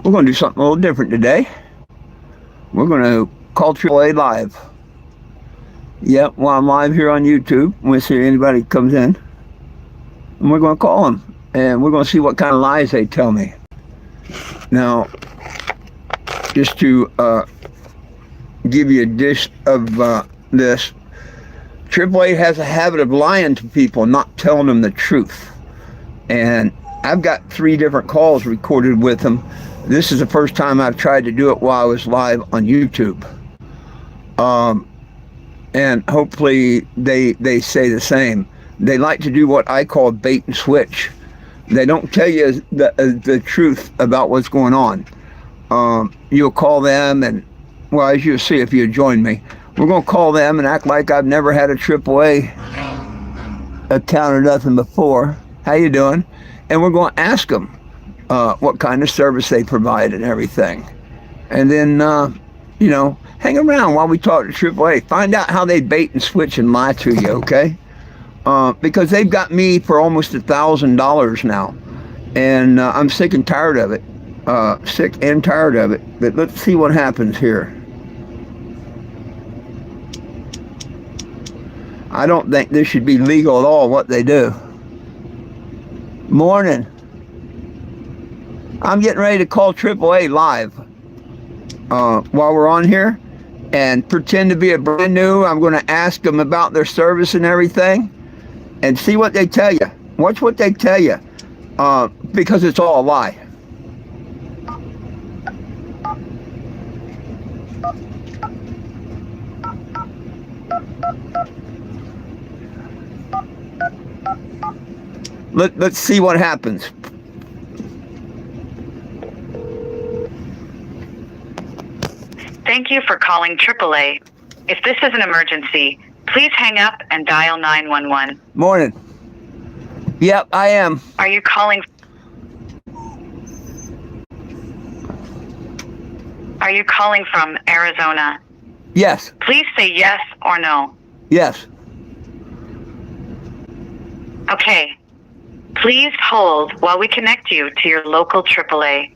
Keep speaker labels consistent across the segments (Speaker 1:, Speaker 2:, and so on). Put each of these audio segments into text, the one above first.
Speaker 1: We're going to do something a little different today. We're going to call AAA live. Yep, while I'm live here on YouTube, we'll see if anybody comes in. And we're going to call them. And we're going to see what kind of lies they tell me. Now, just to give you a dish of this, AAA has a habit of lying to people, not telling them the truth. And I've got 3 different calls recorded with them. This is the first time I've tried to do it while I was live on YouTube. And hopefully they say the same. They like to do what I call bait and switch. They don't tell you the truth about what's going on. You'll call them and, well, as you'll see if you join me, we're going to call them and act like I've never had a AAA account or nothing before. How you doing? And we're going to ask them what kind of service they provide and everything. And then, hang around while we talk to AAA. Find out how they bait and switch and lie to you, okay? Because they've got me for almost $1,000 now. And I'm sick and tired of it. Sick and tired of it. But let's see what happens here. I don't think this should be legal at all, what they do. Morning. I'm getting ready to call AAA live while we're on here and pretend to be a brand new. I'm going to ask them about their service and everything and see what they tell you. Watch what they tell you because it's all a lie. Let's see what happens.
Speaker 2: Thank you for calling AAA. If this is an emergency, please hang up and dial 911.
Speaker 1: Morning. Yep, I am.
Speaker 2: Are you calling? Are you calling from Arizona?
Speaker 1: Yes.
Speaker 2: Please say yes or no.
Speaker 1: Yes.
Speaker 2: Okay. Please hold while we connect you to your local AAA.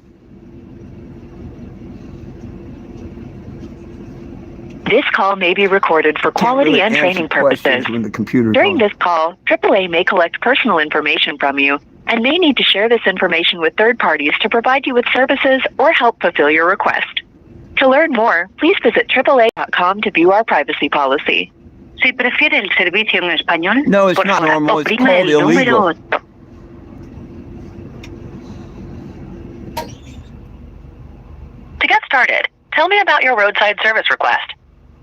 Speaker 2: This call may be recorded for quality and training purposes. During this call, AAA may collect personal information from you and may need to share this information with third parties to provide you with services or help fulfill your request. To learn more, please visit AAA.com to view our privacy policy. Si prefiere el servicio en español,
Speaker 1: no, it's not normal. It's called illegal.
Speaker 2: To get started, tell me about your roadside service request.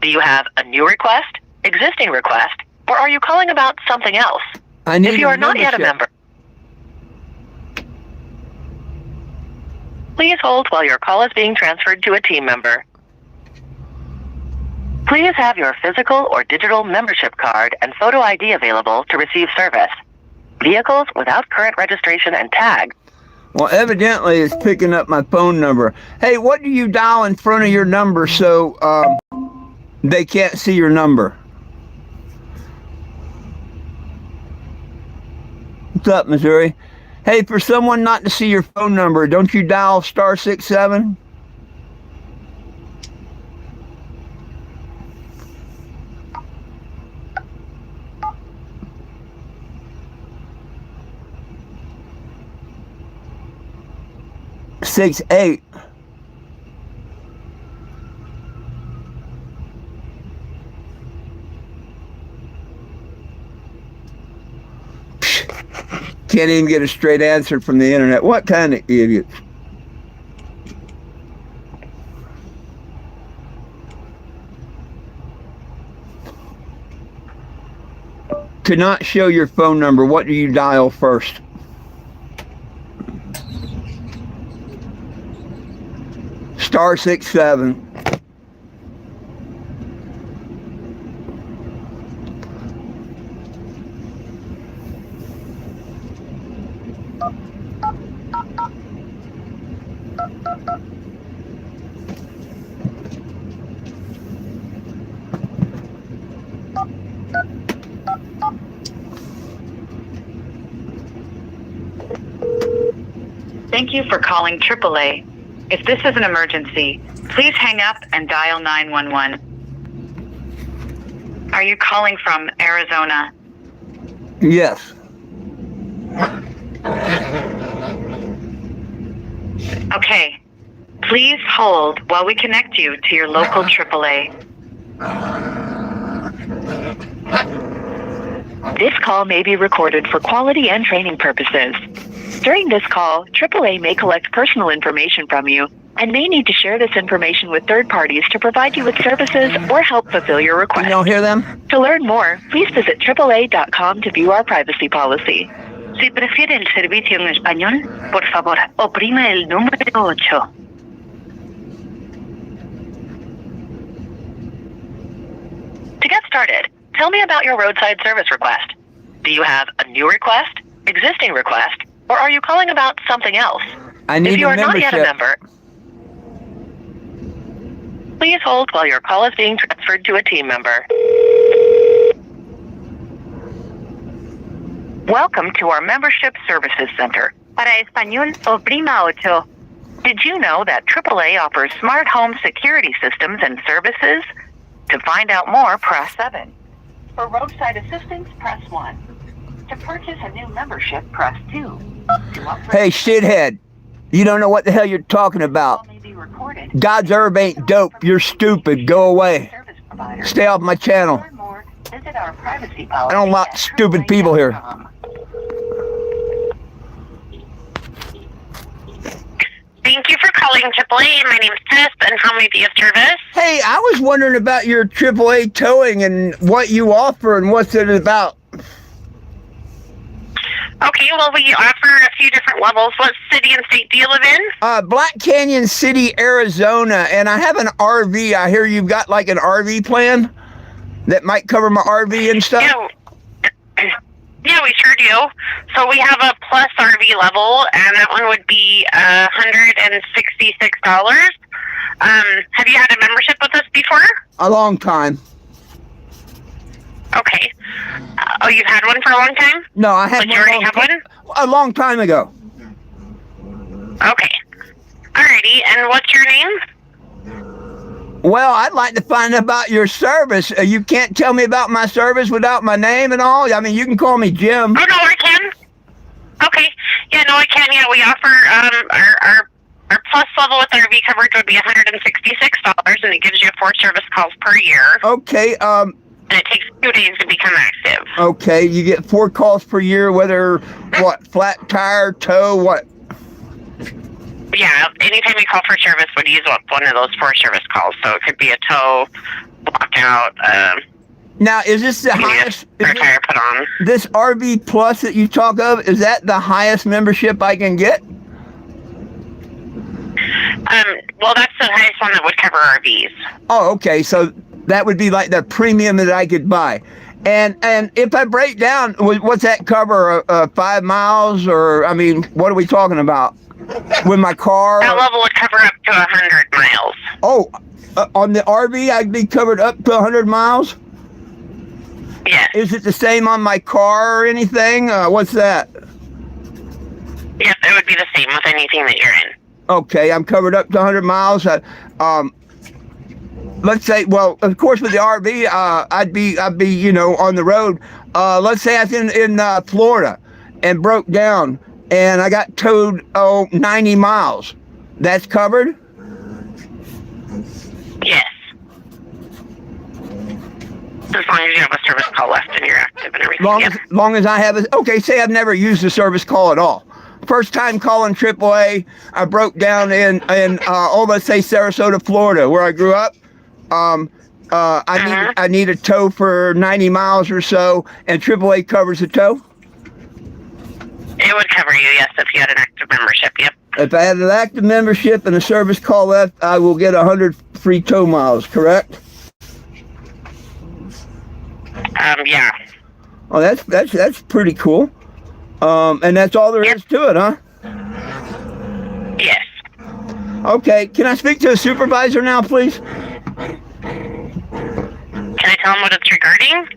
Speaker 2: Do you have a new request, existing request, or are you calling about something else? If you are not yet a member, please hold while your call is being transferred to a team member. Please have your physical or digital membership card and photo ID available to receive service. Vehicles without current registration and tag.
Speaker 1: Well, evidently it's picking up my phone number. Hey, what do you dial in front of your number so they can't see your number? What's up, Missouri? Hey, for someone not to see your phone number, don't you dial *67? Six, 8. Can't even get a straight answer from the internet. What kind of idiots? To not show your phone number, what do you dial first? *67.
Speaker 2: Thank you for calling AAA. If this is an emergency, please hang up and dial 911. Are you calling from Arizona?
Speaker 1: Yes.
Speaker 2: Okay. Please hold while we connect you to your local AAA. This call may be recorded for quality and training purposes. During this call, AAA may collect personal information from you and may need to share this information with third parties to provide you with services or help fulfill your request.
Speaker 1: You don't hear them?
Speaker 2: To learn more, please visit AAA.com to view our privacy policy. Si prefiere el servicio en español, por favor, oprima el número 8. To get started, tell me about your roadside service request. Do you have a new request, existing request, or are you calling about something else?
Speaker 1: I need
Speaker 2: if you
Speaker 1: a
Speaker 2: are not yet a
Speaker 1: membership.
Speaker 2: member, please hold while your call is being transferred to a team member. Welcome to our Membership Services Center. Para español, oprima 8. Did you know that AAA offers smart home security systems and services? To find out more, press 7. For roadside assistance, press 1. To purchase a new membership, press 2.
Speaker 1: Hey, shithead. You don't know what the hell you're talking about. God's herb ain't dope. You're stupid. Go away. Stay off my channel. I don't like stupid people here.
Speaker 2: Thank you for calling AAA. My name is Tess, and how may I be of service?
Speaker 1: Hey, I was wondering about your AAA towing and what you offer and what's it about.
Speaker 2: Okay, well, we offer a few different levels. What city and state do you live in?
Speaker 1: Black Canyon City, Arizona, and I have an RV. I hear you've got like an RV plan that might cover my RV and stuff.
Speaker 2: Yeah, we sure do. So we have a plus RV level, and that one would be $166. Have you had a membership with us before?
Speaker 1: A long time.
Speaker 2: Okay. Oh, you've had one for a long time?
Speaker 1: No, I had
Speaker 2: one. You already have one?
Speaker 1: A long time ago.
Speaker 2: Okay. Alrighty, and what's your name?
Speaker 1: Well, I'd like to find out about your service. You can't tell me about my service without my name and all? I mean, you can call me Jim.
Speaker 2: Oh, no, I can. Okay. Yeah, no, I can. Yeah, we offer our plus level with RV coverage would be $166, and it gives you 4 service calls per year.
Speaker 1: Okay,
Speaker 2: and it takes 2 days to become active.
Speaker 1: Okay, you get 4 calls per year, whether, what, flat tire, tow, what?
Speaker 2: Yeah, anytime you call for service would use up one of those 4 service calls. So it could be a tow, lockout.
Speaker 1: Now, is this the highest?
Speaker 2: Tire put on.
Speaker 1: This RV Plus that you talk of, is that the highest membership I can get?
Speaker 2: Well, that's the highest one that would cover RVs.
Speaker 1: Oh, okay. So that would be like the premium that I could buy. And if I break down, what's that cover? 5 miles, or I mean, what are we talking about? With my car?
Speaker 2: That level would cover up to 100 miles.
Speaker 1: Oh, on the RV, I'd be covered up to 100 miles?
Speaker 2: Yeah.
Speaker 1: Is it the same on my car or anything? What's that?
Speaker 2: Yep, it would be the same with anything that you're in.
Speaker 1: Okay, I'm covered up to 100 miles. Let's say, well, of course, with the RV, I'd be, you know, on the road. Let's say I was in Florida and broke down, and I got towed 90 miles. That's covered?
Speaker 2: Yes. As long as you have a service call left and you're active and everything.
Speaker 1: Long as I have it. Okay, say I've never used a service call at all. First time calling AAA, I broke down in let's say Sarasota, Florida, where I grew up. I need a tow for 90 miles or so, and AAA covers the tow?
Speaker 2: It would cover you, yes, if you had an active membership, yep.
Speaker 1: If I had an active membership and a service call left, I will get 100 free tow miles, correct?
Speaker 2: Yeah.
Speaker 1: Oh, that's pretty cool. And that's all there is to it, huh?
Speaker 2: Yes.
Speaker 1: Okay, can I speak to a supervisor now, please?
Speaker 2: Can I tell him what it's regarding?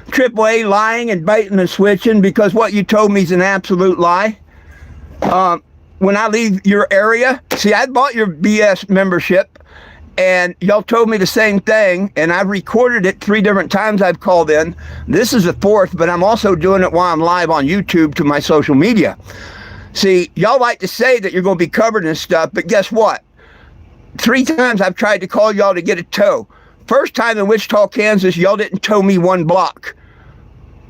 Speaker 1: AAA lying and baiting and switching, because what you told me is an absolute lie. when I leave your area. See, I bought your BS membership, and y'all told me the same thing, and I've recorded it 3 different times I've called in. This is the 4th, but I'm also doing it while I'm live on YouTube to my social media. See, y'all like to say that you're going to be covered and stuff, but guess what? 3 times I've tried to call y'all to get a tow. First time in Wichita, Kansas, y'all didn't tow me 1 block.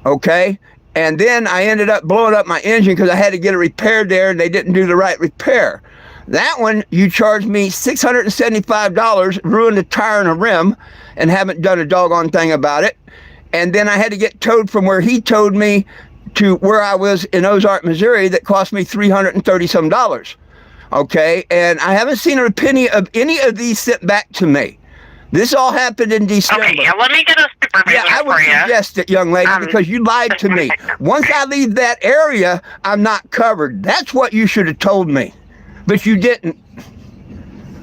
Speaker 1: Okay? And then I ended up blowing up my engine because I had to get it repaired there, and they didn't do the right repair. That one, you charged me $675, ruined a tire and a rim, and haven't done a doggone thing about it. And then I had to get towed from where he towed me to where I was in Ozark, Missouri, that cost me $330-some. Okay, and I haven't seen a penny of any of these sent back to me. This all happened in December.
Speaker 3: Okay, yeah, let me get a supervisor
Speaker 1: I would suggest it, young lady, because you lied to me. Once I leave that area, I'm not covered. That's what you should have told me. But you didn't.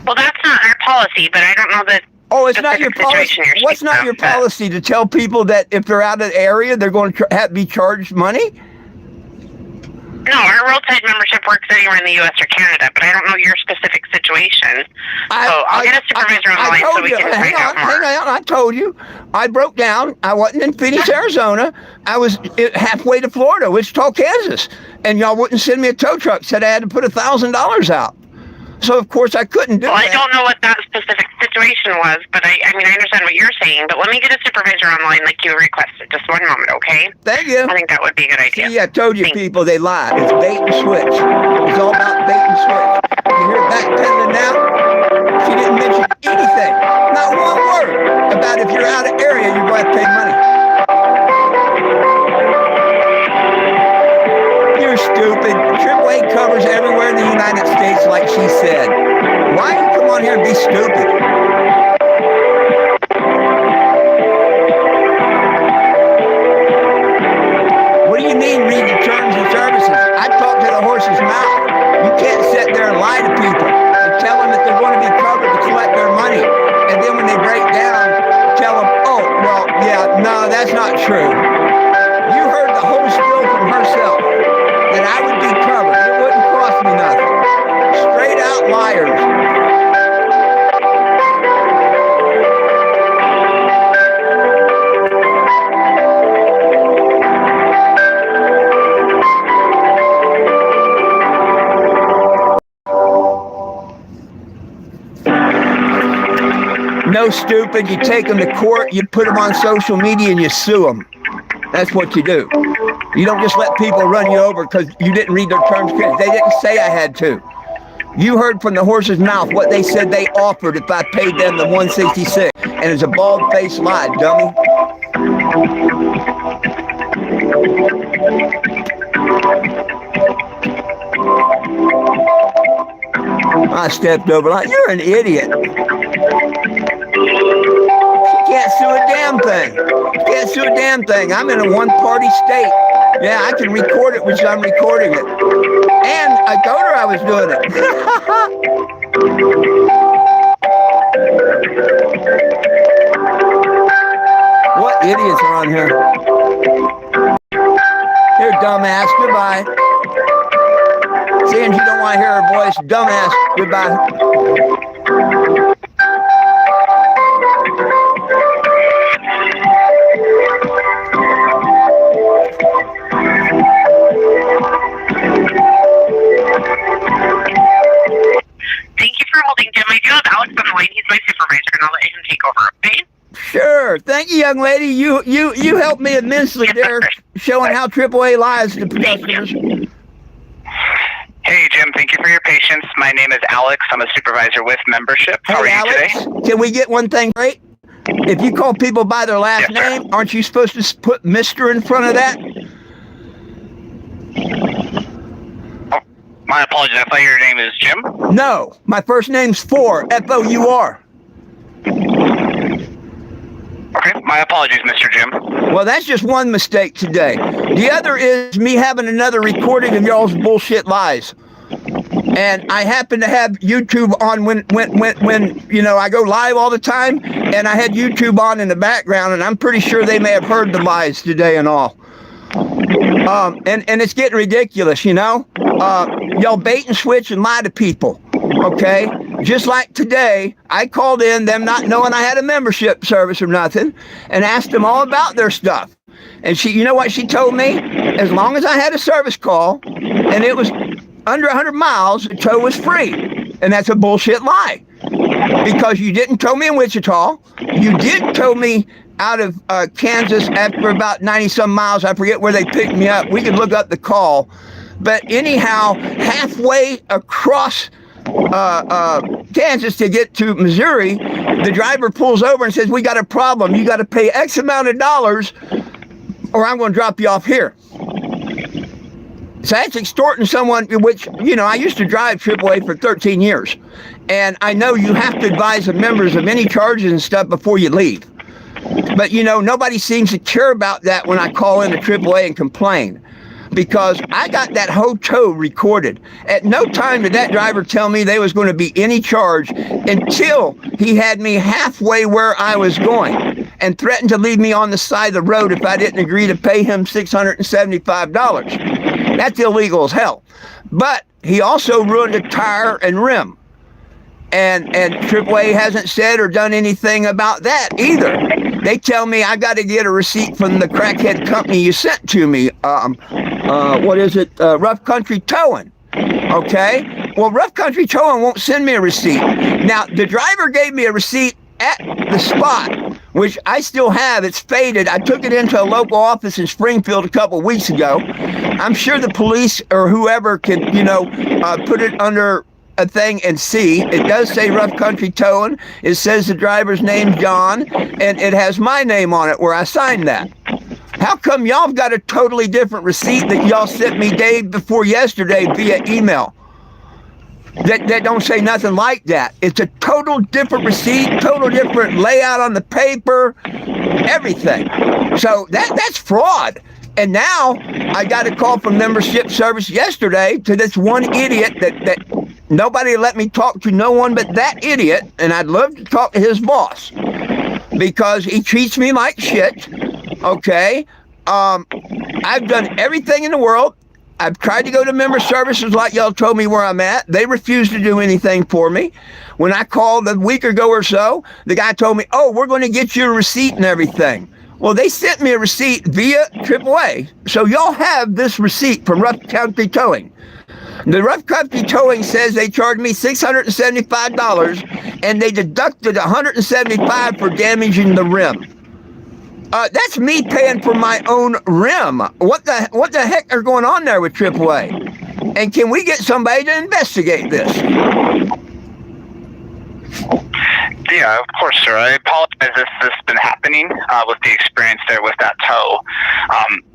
Speaker 3: Well, that's not our policy, but I don't know that.
Speaker 1: Oh, it's not your policy. What's not your policy to tell people that if they're out of the area, they're going to be charged money?
Speaker 3: No, our roadside membership works anywhere in the U.S. or Canada, but I don't know your specific situation. So I'll get a supervisor on the line so we can find out more.
Speaker 1: Hang on, I told you. I broke down. I wasn't in Phoenix, Arizona. I was halfway to Florida, Wichita, Kansas. And y'all wouldn't send me a tow truck. Said I had to put $1,000 out. So, of course, I couldn't do that.
Speaker 3: Well, I don't know what that specific situation was, but I mean, I understand what you're saying. But let me get a supervisor on the line like you requested. Just one moment, okay?
Speaker 1: Thank you.
Speaker 3: I think that would be a good idea.
Speaker 1: See, I told you, people, they lie. It's bait and switch. It's all about bait and switch. You hear backpedaling now? She didn't mention anything. Not one word about if you're out of area, you're going to have to pay money. You're stupid. AAA covers everywhere in the United States, like she said. Why you come on here and be stupid? What do you mean read the terms and services? I talk to the horse's mouth. You can't sit there and lie to people and tell them that they're going to be covered to collect their money. And then when they break down, tell them, oh, well, yeah, no, that's not true. You heard the whole spiel from herself. That I would be covered. It wouldn't cost me nothing. Straight out liars. No, stupid. You take them to court, you put them on social media, and you sue them. That's what you do. You don't just let people run you over because you didn't read their terms. They didn't say I had to. You heard from the horse's mouth what they said they offered if I paid them the $166. And it's a bald-faced lie, dummy. I stepped over like, you're an idiot. She can't sue a damn thing. She can't sue a damn thing. I'm in a one-party state. Yeah, I can record it, which I'm recording it. And I told her I was doing it. What idiots are on here? Here, dumbass. Goodbye. Seeing you don't want to hear her voice, dumbass. Goodbye.
Speaker 3: Thank you for holding, Jim. I do have Alex on the line. He's my supervisor, and I'll let him take over, okay?
Speaker 1: Sure. Thank you, young lady. You helped me immensely there, showing how AAA lies to customers.
Speaker 4: Hey, Jim. Thank you for your patience. My name is Alex. I'm a supervisor with membership. How are you
Speaker 1: Alex,
Speaker 4: today?
Speaker 1: Can we get one thing straight? If you call people by their last name, aren't you supposed to put Mr. in front of that?
Speaker 4: Oh, my apologies. I thought your name is Jim.
Speaker 1: No. My first name's Four. F-O-U-R.
Speaker 4: Okay. My apologies, Mr. Jim.
Speaker 1: Well, that's just one mistake today. The other is me having another recording of y'all's bullshit lies. And I happen to have YouTube on when you know, I go live all the time, and I had YouTube on in the background, and I'm pretty sure they may have heard the lies today and all. And it's getting ridiculous, you know. Y'all bait and switch and lie to people, okay? Just like today, I called in, them not knowing I had a membership service or nothing, and asked them all about their stuff. And she, you know what she told me? As long as I had a service call and it was under 100 miles, the tow was free. And that's a bullshit lie. Because you didn't tow me in Wichita. You did tow me out of Kansas after about 90-some miles. I forget where they picked me up. We could look up the call. But anyhow, halfway across Kansas to get to Missouri, the driver pulls over and says, we got a problem. You got to pay X amount of dollars or I'm going to drop you off here. So that's extorting someone, which, you know, I used to drive AAA for 13 years. And I know you have to advise the members of any charges and stuff before you leave. But, you know, nobody seems to care about that when I call in to AAA and complain. Because I got that whole tow recorded. At no time did that driver tell me there was going to be any charge until he had me halfway where I was going and threatened to leave me on the side of the road if I didn't agree to pay him $675. That's illegal as hell. But he also ruined a tire and rim. And AAA hasn't said or done anything about that either. They tell me I got to get a receipt from the crackhead company you sent to me. What is it? Rough Country Towing. Okay? Well, Rough Country Towing won't send me a receipt. Now, the driver gave me a receipt at the spot, which I still have. It's faded. I took it into a local office in Springfield a couple of weeks ago. I'm sure the police or whoever can, you know, put it under a thing and see. It does say Rough Country Towing. It says the driver's name, John, and it has my name on it where I signed that. How come y'all got a totally different receipt that y'all sent me day before yesterday via email? That don't say nothing like that. It's a total different receipt, total different layout on the paper, everything. So that's fraud. And now I got a call from membership service yesterday to this one idiot that nobody let me talk to, no one but that idiot, and I'd love to talk to his boss because he treats me like shit. Okay, I've done everything in the world. I've tried to go to member services like y'all told me where I'm at. They refuse to do anything for me. When I called a week ago or so, the guy told me, oh, we're going to get you a receipt and everything. Well, they sent me a receipt via AAA. So y'all have this receipt from Rough Country Towing. The Rough Country Towing says they charged me $675 and they deducted $175 for damaging the rim. That's me paying for my own rim. What the heck are going on there with AAA? And can we get somebody to investigate this?
Speaker 4: Yeah, of course, sir. I apologize if this has been happening with the experience there with that tow.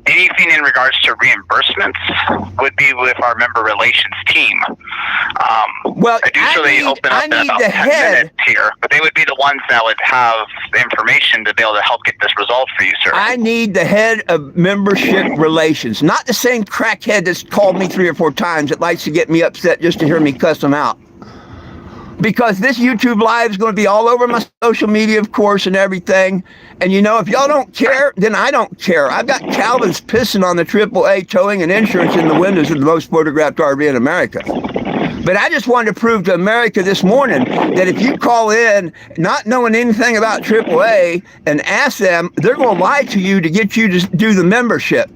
Speaker 4: Anything in regards to reimbursements would be with our member relations team.
Speaker 1: Well,
Speaker 4: I'd usually open up in about 10 minutes here, but they would be the ones that would have the information to be able to help get this resolved for you, sir.
Speaker 1: I need the head of membership relations, not the same crackhead that's called me 3 or 4 times that likes to get me upset just to hear me cuss him out. Because this YouTube Live is going to be all over my social media, of course, and everything. And, you know, if y'all don't care, then I don't care. I've got Calvin's pissing on the AAA towing and insurance in the windows of the most photographed RV in America. But I just wanted to prove to America this morning that if you call in not knowing anything about AAA and ask them, they're going to lie to you to get you to do the membership,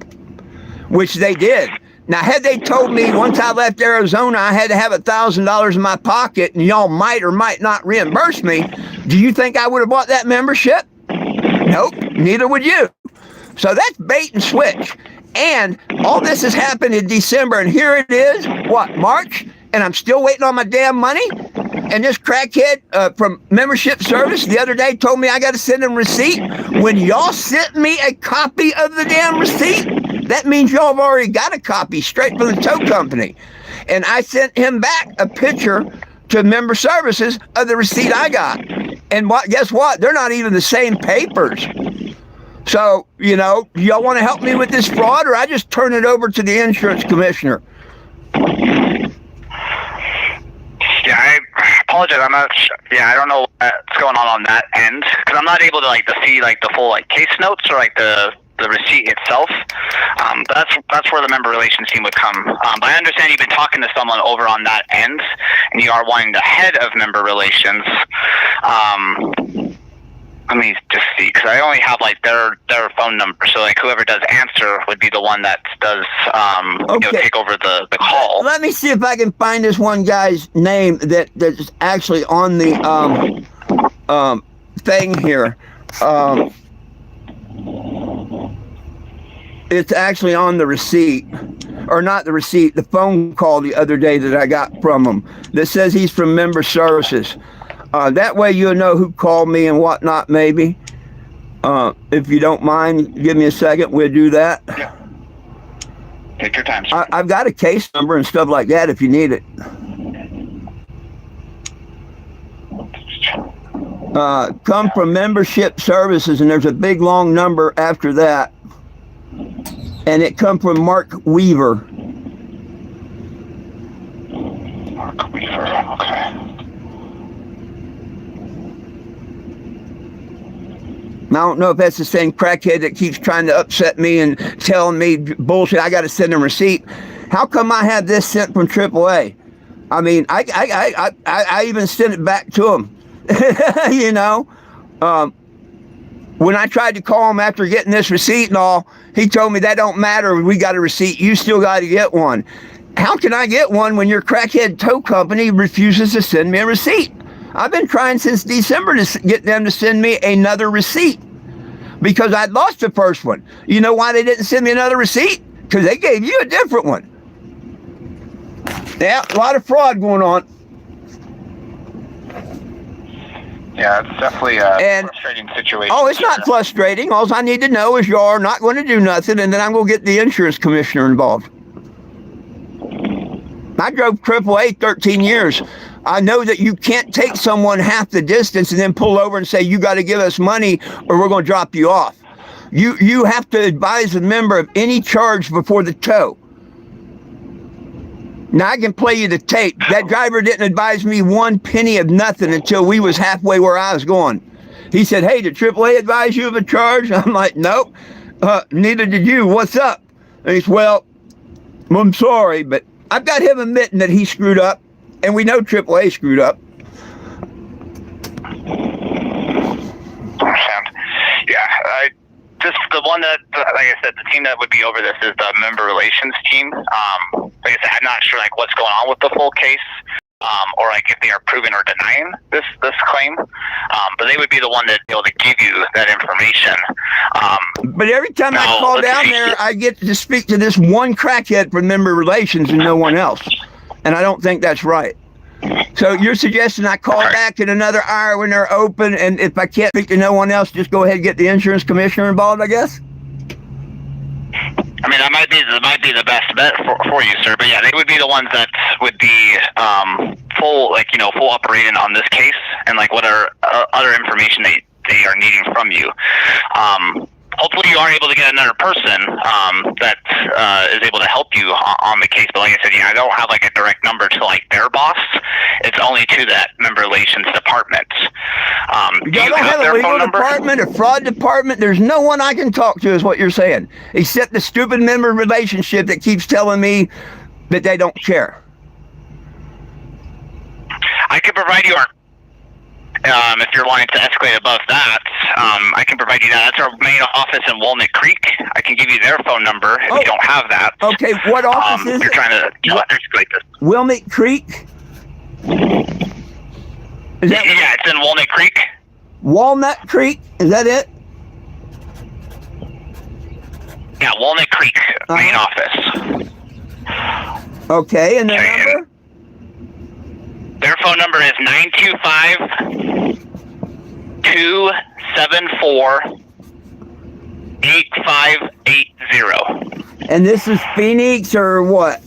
Speaker 1: which they did. Now, had they told me once I left Arizona I had to have $1,000 in my pocket and y'all might or might not reimburse me, do you think I would have bought that membership? Nope, neither would you. So that's bait and switch. And all this has happened in December, and here it is, what, March? And I'm still waiting on my damn money? And this crackhead from membership service the other day told me I got to send him a receipt. When y'all sent me a copy of the damn receipt, that means y'all have already got a copy straight from the tow company. And I sent him back a picture to member services of the receipt I got. And guess what? They're not even the same papers. So, you know, do y'all want to help me with this fraud, or I just turn it over to the insurance commissioner?
Speaker 4: Yeah, I apologize. I'm not sure. Yeah, I don't know what's going on that end because I'm not able to to see the full case notes or the the receipt itself. But that's where the member relations team would come. But I understand you've been talking to someone over on that end, and you are wanting the head of member relations. Let me just see, because I only have like their phone number. So like whoever does answer would be the one that does take over the call.
Speaker 1: Let me see if I can find this one guy's name that's actually on the thing here. It's actually on the receipt, or not the receipt, the phone call the other day that I got from him that says he's from Member Services. That way you'll know who called me and whatnot, maybe. If you don't mind, give me a second, we'll do that.
Speaker 4: Yeah. Take your time, sir.
Speaker 1: I've got a case number and stuff like that if you need it. Come from Membership Services, and there's a big long number after that. And it come from Mark Weaver.
Speaker 4: Mark Weaver, okay.
Speaker 1: I don't know if that's the same crackhead that keeps trying to upset me and telling me bullshit. I got to send him a receipt. How come I have this sent from AAA? I mean, I even sent it back to him. You know, when I tried to call him after getting this receipt and all, he told me that don't matter. We got a receipt. You still got to get one. How can I get one when your crackhead tow company refuses to send me a receipt? I've been trying since December to get them to send me another receipt because I'd lost the first one. You know why they didn't send me another receipt? Because they gave you a different one. Yeah, a lot of fraud going on.
Speaker 4: Yeah, it's definitely a frustrating situation.
Speaker 1: Oh, it's not frustrating. All I need to know is you're not going to do nothing, and then I'm going to get the insurance commissioner involved. I drove AAA 13 years. I know that you can't take someone half the distance and then pull over and say, you got to give us money or we're going to drop you off. You have to advise a member of any charge before the tow. Now, I can play you the tape. That driver didn't advise me one penny of nothing until we was halfway where I was going. He said, hey, did AAA advise you of a charge? I'm like, nope, neither did you. What's up? And he said, well, I'm sorry, but I've got him admitting that he screwed up. And we know AAA screwed up.
Speaker 4: Understand. Yeah, the one that, like I said, the team that would be over this is the member relations team. Like I said, I'm not sure like what's going on with the full case, or like if they are proving or denying this claim. But they would be the one that be able to give you that information.
Speaker 1: But every time I call down there, I get to speak to this one crackhead from member relations and no one else. And I don't think that's right. So you're suggesting I call back in another hour when they're open, and if I can't speak to no one else, just go ahead and get the insurance commissioner involved, I guess?
Speaker 4: I mean, that might be the best bet for you, sir. But yeah, they would be the ones that would be full operating on this case and like what are other information they are needing from you. Hopefully you are able to get another person that is able to help you on the case. But like I said, I don't have like a direct number to like their boss. It's only to that member relations department.
Speaker 1: You don't have a legal department, a fraud department. There's no one I can talk to is what you're saying, except the stupid member relationship that keeps telling me that they don't care.
Speaker 4: I could provide you our if you're wanting to escalate above that, I can provide you that. That's our main office in Walnut Creek. I can give you their phone number if you don't have that.
Speaker 1: Okay, what office is it?
Speaker 4: You're trying to escalate this.
Speaker 1: Walnut Creek?
Speaker 4: Yeah, it's in Walnut Creek.
Speaker 1: Walnut Creek? Is that it?
Speaker 4: Yeah, Walnut Creek, main office.
Speaker 1: Okay, and their number?
Speaker 4: Their phone number is 925-274-8580.
Speaker 1: And this is Phoenix or what?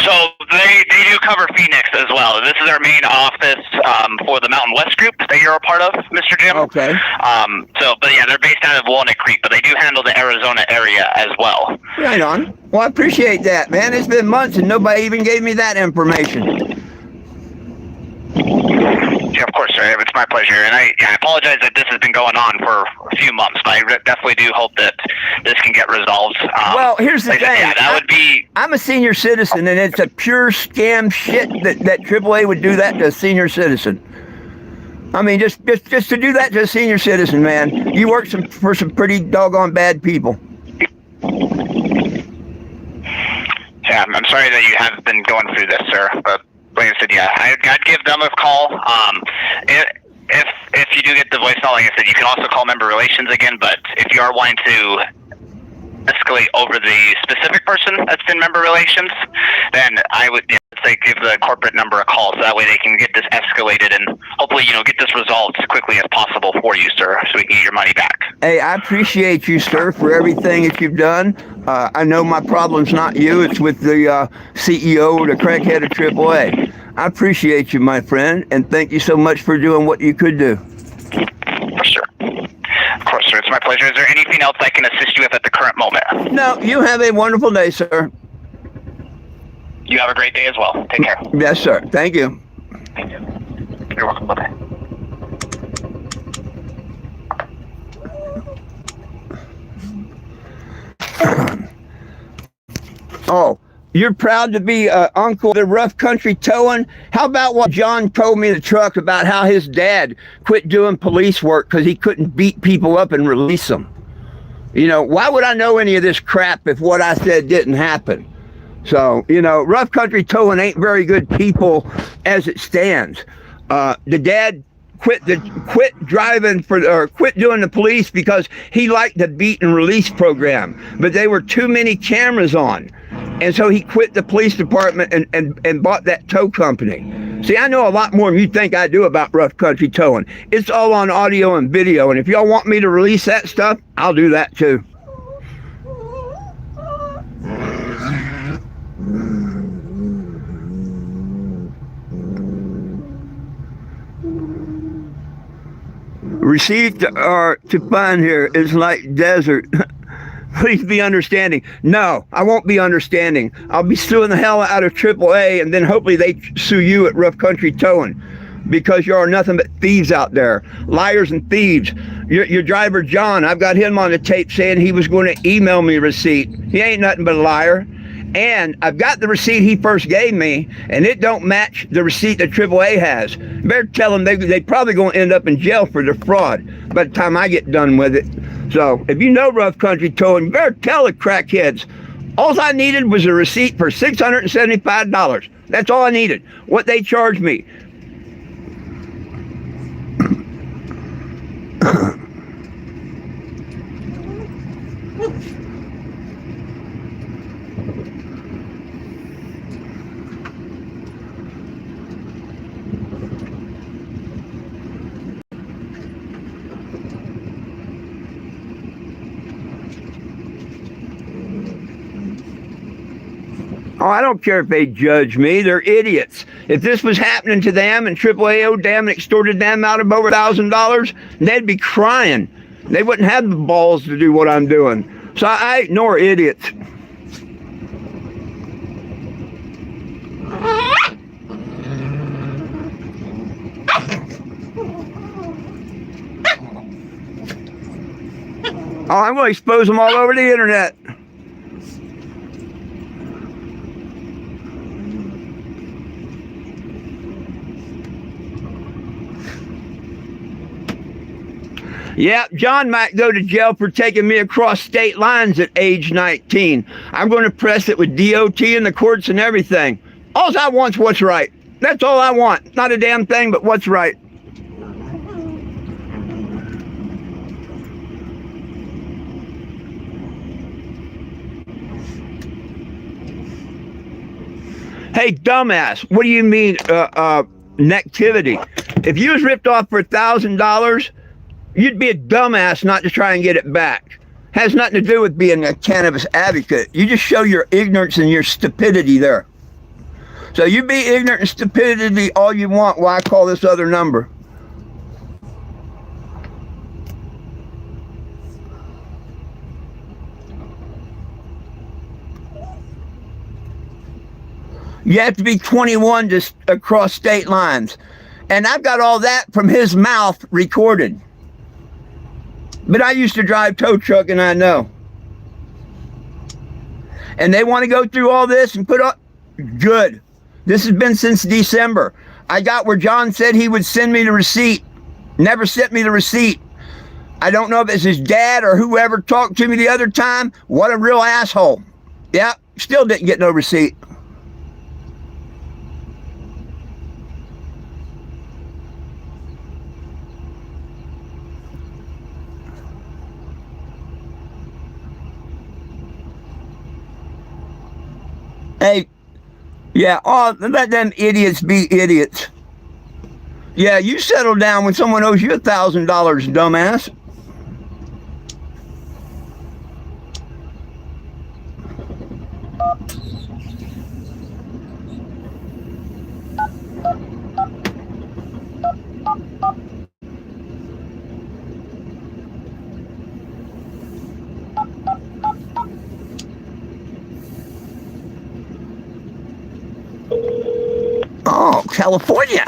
Speaker 4: So they do cover Phoenix as well. This is our main office for the Mountain West group that you're a part of, Mr. Jim.
Speaker 1: Okay.
Speaker 4: But yeah, they're based out of Walnut Creek, but they do handle the Arizona area as well.
Speaker 1: Right on. Well, I appreciate that, man. It's been months and nobody even gave me that information.
Speaker 4: Yeah, of course, sir. It's my my pleasure. And I apologize that this has been going on for a few months, but I definitely do hope that this can get resolved.
Speaker 1: Well, here's the thing.
Speaker 4: Yeah, that would be...
Speaker 1: I'm a senior citizen, and it's a pure scam shit that AAA would do that to a senior citizen. I mean, just to do that to a senior citizen, man. You work for some pretty doggone bad people.
Speaker 4: Yeah, I'm sorry that you have been going through this, sir. But like I said, yeah, I'd give them a call. If you do get the voicemail, like I said, you can also call member relations again. But if you are wanting to escalate over the specific person that's in member relations, then I would say give the corporate number a call, so that way they can get this escalated and hopefully get this resolved as quickly as possible for you, sir, so we can get your money back.
Speaker 1: Hey, I appreciate you, sir, for everything that you've done. I know my problem's not you; it's with the CEO or the crackhead of AAA. I appreciate you, my friend, and thank you so much for doing what you could do.
Speaker 4: For sure. Of course, sir. It's my pleasure. Is there anything else I can assist you with at the current moment?
Speaker 1: No, you have a wonderful day, sir.
Speaker 4: You have a great day as well. Take care.
Speaker 1: Yes, sir. Thank you.
Speaker 4: Thank you. You're welcome. Bye-bye.
Speaker 1: Oh, you're proud to be Uncle the Rough Country Towing? How about what John told me in the truck about how his dad quit doing police work because he couldn't beat people up and release them? Why would I know any of this crap if what I said didn't happen? So, Rough Country Towing ain't very good people as it stands. The dad quit driving quit doing the police because he liked the beat and release program, but there were too many cameras on. And so he quit the police department and bought that tow company. See, I know a lot more than you think I do about Rough Country Towing. It's all on audio and video, and if y'all want me to release that stuff, I'll do that too. Received to find here is like desert. Please be understanding. No, I won't be understanding. I'll be suing the hell out of AAA, and then hopefully they sue you at Rough Country Towing, because you are nothing but thieves out there. Liars and thieves. Your driver, John, I've got him on the tape saying he was going to email me a receipt. He ain't nothing but a liar. And I've got the receipt he first gave me, and it don't match the receipt that AAA has. Better tell them they probably going to end up in jail for their fraud by the time I get done with it. So if you know Rough Country Towing, you better tell the crackheads. All I needed was a receipt for $675. That's all I needed. What they charged me. Oh, I don't care if they judge me. They're idiots. If this was happening to them and AAA owed them and extorted them out of over $1,000, they'd be crying. They wouldn't have the balls to do what I'm doing. So I ignore idiots. Oh, I'm going to expose them all over the internet. Yeah, John might go to jail for taking me across state lines at age 19. I'm going to press it with DOT and the courts and everything. All I want's what's right. That's all I want. Not a damn thing, but what's right. Hey, dumbass, what do you mean, nectivity? If you was ripped off for $1,000, you'd be a dumbass not to try and get it back. Has nothing to do with being a cannabis advocate. You just show your ignorance and your stupidity there. So you be ignorant and stupidity all you want while I call this other number. You have to be 21 to cross state lines. And I've got all that from his mouth recorded. But I used to drive tow truck, and I know. And they want to go through all this and put up. Good. This has been since December. I got where John said he would send me the receipt. Never sent me the receipt. I don't know if it's his dad or whoever talked to me the other time. What a real asshole. Yeah, still didn't get no receipt. Hey, yeah, oh, let them idiots be idiots. Yeah, you settle down when someone owes you $1,000, dumbass. Oh, California.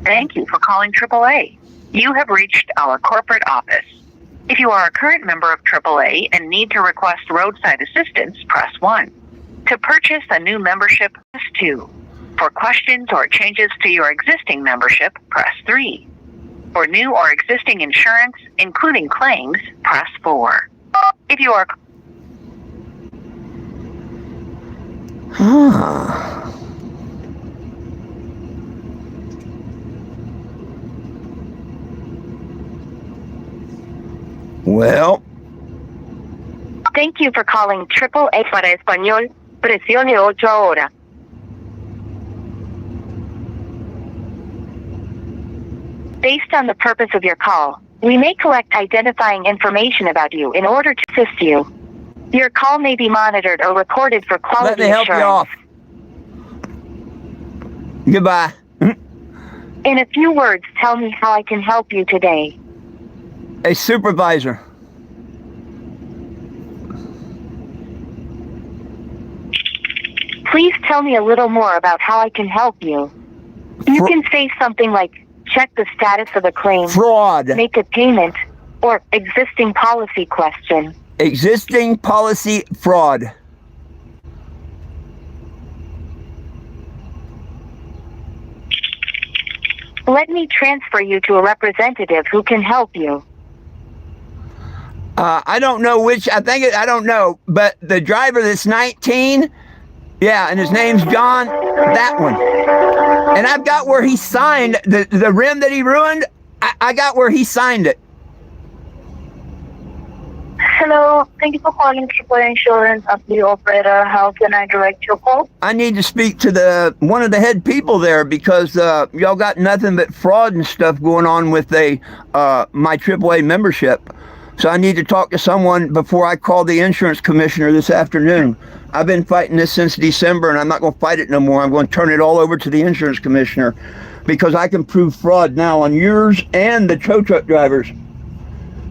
Speaker 2: Thank you for calling AAA. You have reached our corporate office. If you are a current member of AAA and need to request roadside assistance, press 1. To purchase a new membership, press 2. For questions or changes to your existing membership, press 3. For new or existing insurance, including claims, press 4. If you are...
Speaker 1: Well.
Speaker 2: Thank you for calling AAA. Para español, presione 8 ahora. Based on the purpose of your call, we may collect identifying information about you in order to assist you. Your call may be monitored or recorded for quality assurance.
Speaker 1: Let me help you off. Goodbye.
Speaker 2: In a few words, tell me how I can help you today.
Speaker 1: A supervisor.
Speaker 2: Please tell me a little more about how I can help you. You can say something like, check the status of a claim.
Speaker 1: Fraud.
Speaker 2: Make a payment. Or existing policy question.
Speaker 1: Existing policy fraud.
Speaker 2: Let me transfer you to a representative who can help you.
Speaker 1: I don't know which, I don't know, but the driver that's 19, yeah, and his name's John, that one. And I've got where he signed, the rim that he ruined, I got where he signed it.
Speaker 2: Hello, thank you for calling AAA Insurance as the operator. How can I direct your call?
Speaker 1: I need to speak to one of the head people there because y'all got nothing but fraud and stuff going on with my AAA membership. So I need to talk to someone before I call the insurance commissioner this afternoon. I've been fighting this since December, and I'm not going to fight it no more. I'm going to turn it all over to the insurance commissioner because I can prove fraud now on yours and the tow truck drivers.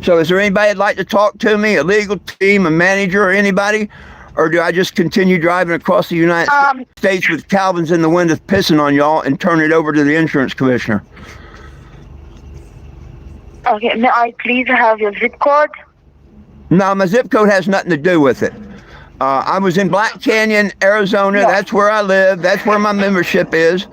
Speaker 1: So is there anybody that'd like to talk to me, a legal team, a manager, or anybody? Or do I just continue driving across the United States with Calvins in the windows pissing on y'all and turn it over to the insurance commissioner?
Speaker 2: Okay, may I please have your zip code?
Speaker 1: No, my zip code has nothing to do with it. I was in Black Canyon, Arizona.
Speaker 2: Yeah.
Speaker 1: That's where I live. That's where my membership is.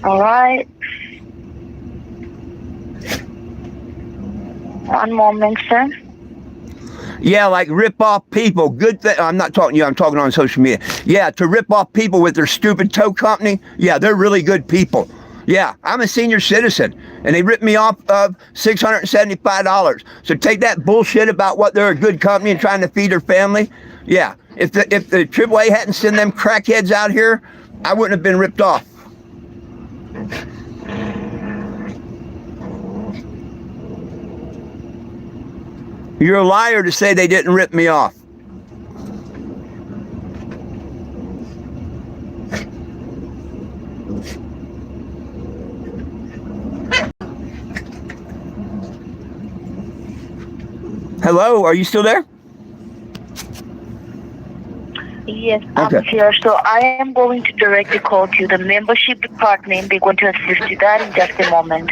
Speaker 2: All right. One moment, sir.
Speaker 1: Yeah, like rip off people. Good thing. I'm not talking to you. I'm talking on social media. Yeah, to rip off people with their stupid tow company. Yeah, they're really good people. Yeah, I'm a senior citizen, and they ripped me off of $675. So take that bullshit about what they're a good company and trying to feed their family. Yeah, if the AAA hadn't sent them crackheads out here, I wouldn't have been ripped off. You're a liar to say they didn't rip me off. Hello, are you still there?
Speaker 2: Yes, I'm here. So I am going to direct the call to the membership department. They're going to assist you that in just a moment.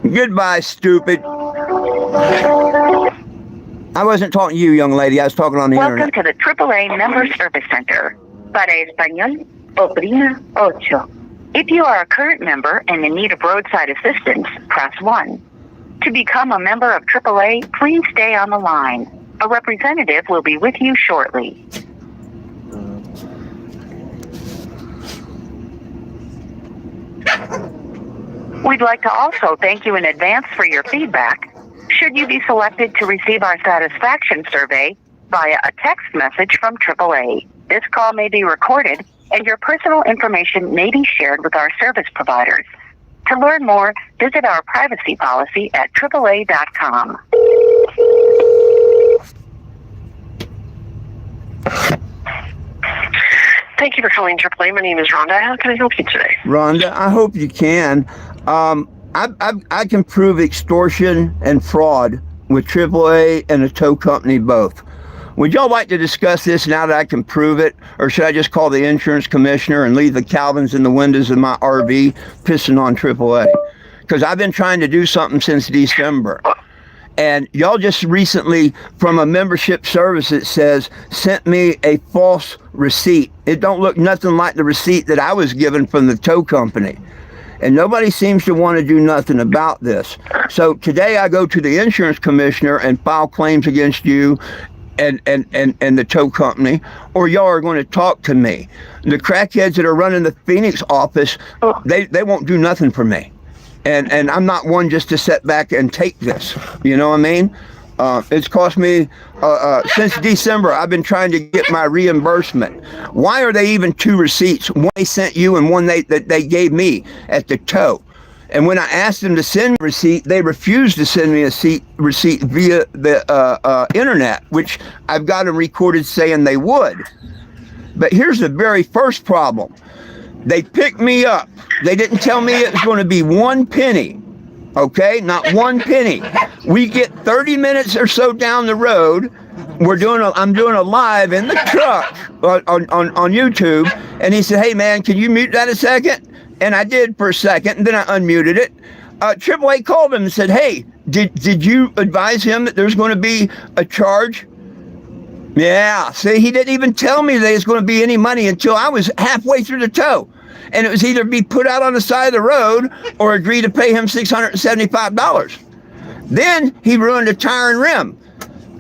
Speaker 1: Goodbye, stupid. I wasn't talking to you, young lady. I was talking on the
Speaker 2: Welcome
Speaker 1: internet.
Speaker 2: to the AAA Member Service Center. Para español, oprima 8. If you are a current member and in need of roadside assistance, press 1. To become a member of AAA, please stay on the line. A representative will be with you shortly. We'd like to also thank you in advance for your feedback. Should you be selected to receive our satisfaction survey via a text message from AAA, this call may be recorded and your personal information may be shared with our service providers. To learn more, visit our privacy policy at AAA.com.
Speaker 3: Thank you for calling AAA. My name is Rhonda. How can I help you today?
Speaker 1: Rhonda, I hope you can. I can prove extortion and fraud with AAA and a tow company both. Would y'all like to discuss this now that I can prove it? Or should I just call the insurance commissioner and leave the Calvins in the windows of my RV pissing on AAA? Because I've been trying to do something since December. And y'all just recently, from a membership service, it says, sent me a false receipt. It don't look nothing like the receipt that I was given from the tow company. And nobody seems to want to do nothing about this. So today I go to the insurance commissioner and file claims against you and the tow company, or y'all are going to talk to me. The crackheads that are running the Phoenix office, they won't do nothing for me. And I'm not one just to sit back and take this. You know what I mean? It's cost me, since December, I've been trying to get my reimbursement. Why are they even two receipts? One they sent you and one that they gave me at the tow. And when I asked them to send a receipt, they refused to send me a receipt via the internet, which I've got them recorded saying they would. But here's the very first problem. They picked me up. They didn't tell me it was going to be 1 penny. Okay, not 1 penny. We get 30 minutes or so down the road. I'm doing a live in the truck on YouTube, and he said, "Hey man, can you mute that a second?" And I did for a second, and then I unmuted it. AAA called him and said, "Hey, did you advise him that there's going to be a charge?" Yeah, see, he didn't even tell me there was going to be any money until I was halfway through the tow. And it was either be put out on the side of the road or agree to pay him $675. Then he ruined a tire and rim.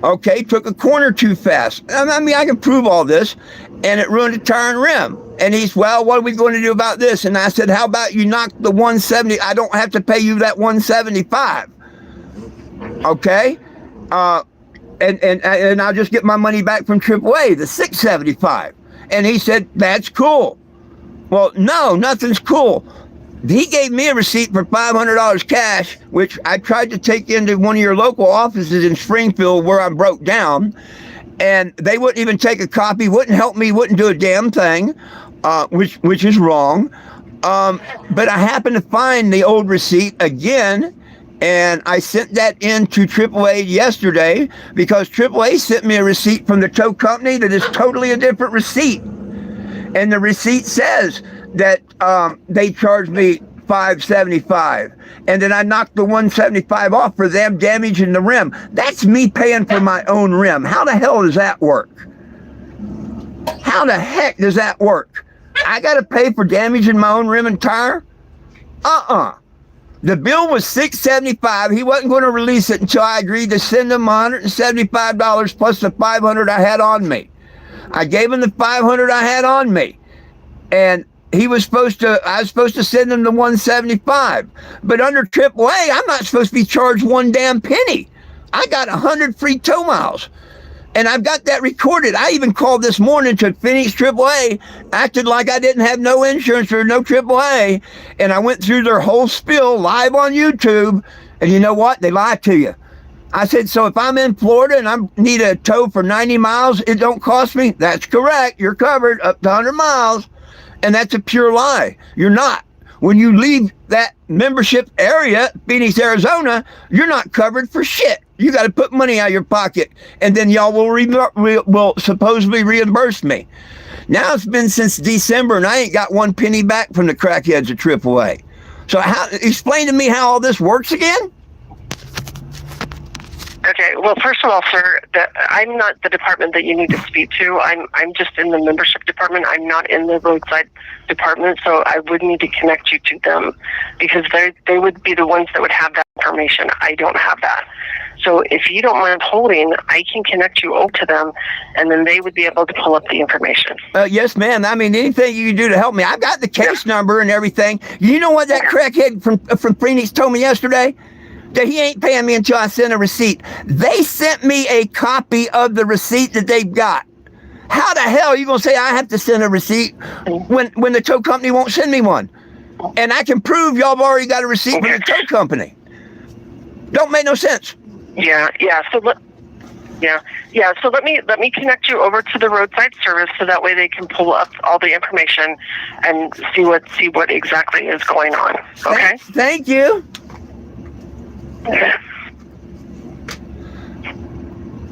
Speaker 1: Okay, took a corner too fast. I mean, I can prove all this. And it ruined a tire and rim. And he's, well, what are we going to do about this? And I said, how about you knock the 170? I don't have to pay you that 175. Okay? And I'll just get my money back from AAA, the $675. And he said, that's cool. Well, no, nothing's cool. He gave me a receipt for $500 cash, which I tried to take into one of your local offices in Springfield where I broke down. And they wouldn't even take a copy, wouldn't help me, wouldn't do a damn thing, which is wrong. But I happened to find the old receipt again. And I sent that in to AAA yesterday because AAA sent me a receipt from the tow company that is totally a different receipt. And the receipt says that they charged me $575, and then I knocked the $175 off for them damaging the rim. That's me paying for my own rim. How the hell does that work? How the heck does that work? I got to pay for damaging my own rim and tire? The bill was $675. He wasn't going to release it until I agreed to send him $175 plus the $500 I had on me. I gave him the $500 I had on me, and I was supposed to send him the $175. But under AAA, I'm not supposed to be charged one damn penny. I got 100 free tow miles, and I've got that recorded. I even called this morning to Phoenix AAA, acted like I didn't have no insurance or no AAA, and I went through their whole spiel live on YouTube, and you know what? They lied to you. I said, so if I'm in Florida and I need a tow for 90 miles, it don't cost me? That's correct. You're covered up to 100 miles. And that's a pure lie. You're not. when you leave that membership area, Phoenix, Arizona, you're not covered for shit. You got to put money out of your pocket, and then y'all will supposedly reimburse me. Now it's been since December, and I ain't got one penny back from the crackheads at AAA. So explain to me how all this works again?
Speaker 5: Okay, well, first of all, sir, I'm not the department that you need to speak to. I'm just in the membership department. I'm not in the roadside department, so I would need to connect you to them because they would be the ones that would have that information. I don't have that. So if you don't mind holding, I can connect you over to them, and then they would be able to pull up the information.
Speaker 1: Yes, ma'am. I mean, anything you can do to help me. I've got the case number and everything. You know what that crackhead from Phoenix told me yesterday? That he ain't paying me until I send a receipt. They sent me a copy of the receipt that they've got. How the hell are you going to say I have to send a receipt when the tow company won't send me one? And I can prove y'all have already got a receipt from the tow company. Don't make no sense.
Speaker 5: Yeah. So let me connect you over to the roadside service so that way they can pull up all the information and see what exactly is going on. Okay.
Speaker 1: Thank you.
Speaker 5: Okay.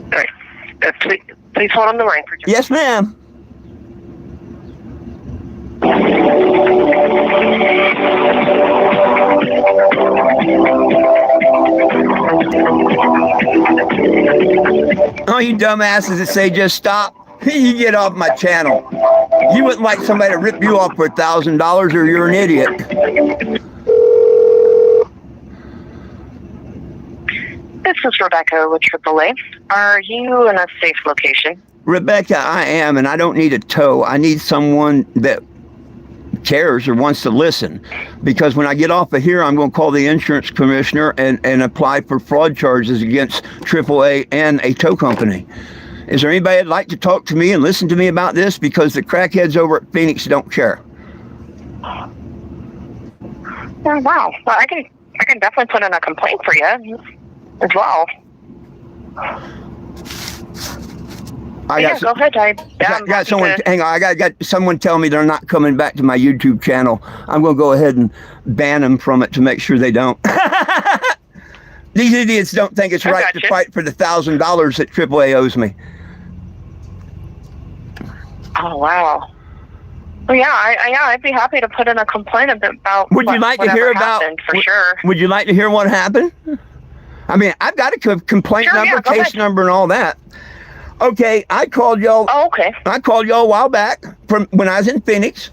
Speaker 5: All right. Please hold on the line for just.
Speaker 1: Yes, ma'am. Oh, you dumbasses that say just stop. You get off my channel. You wouldn't like somebody to rip you off for $1,000 or you're an idiot.
Speaker 5: This is Rebecca with AAA. Are you in a safe location?
Speaker 1: Rebecca, I am, and I don't need a tow. I need someone that cares or wants to listen. Because when I get off of here, I'm going to call the insurance commissioner and apply for fraud charges against AAA and a tow company. Is there anybody that'd like to talk to me and listen to me about this? Because the crackheads over at Phoenix don't care.
Speaker 5: Oh, wow. Well, I can definitely put in a complaint for you as well. Go ahead. I
Speaker 1: got someone. Hang on, I got someone tell me they're not coming back to my YouTube channel. I'm going to go ahead and ban them from it to make sure they don't. These idiots don't think it's right to fight for the $1,000 that AAA owes me.
Speaker 5: Oh wow. Well, yeah, I'd be happy to put in a complaint about.
Speaker 1: Would you like to hear about?
Speaker 5: For sure.
Speaker 1: Would you like to hear what happened? I mean, I've got a complaint number, case number, and all that. Okay, I called y'all.
Speaker 5: Oh, okay.
Speaker 1: I called y'all a while back from when I was in Phoenix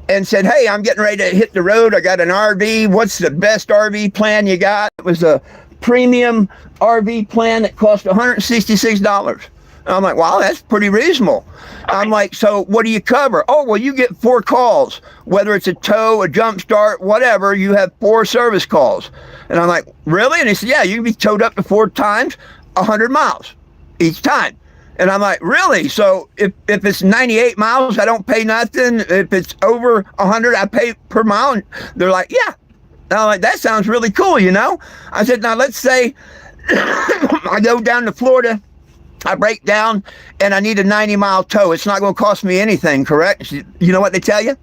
Speaker 1: and said, hey, I'm getting ready to hit the road. I got an RV. What's the best RV plan you got? It was a premium RV plan that cost $166. And I'm like, wow, that's pretty reasonable. Okay. I'm like, so what do you cover? Oh, well, you get 4 calls. Whether it's a tow, a jump start, whatever, you have 4 service calls. And I'm like, really? And he said, yeah, you can be towed up to 4 times, 100 miles each time. And I'm like, really? So if it's 98 miles, I don't pay nothing. If it's over 100, I pay per mile. And they're like, yeah. And I'm like, that sounds really cool, you know? I said, now let's say I go down to Florida, I break down, and I need a 90-mile tow. It's not going to cost me anything, correct? You know what they tell you?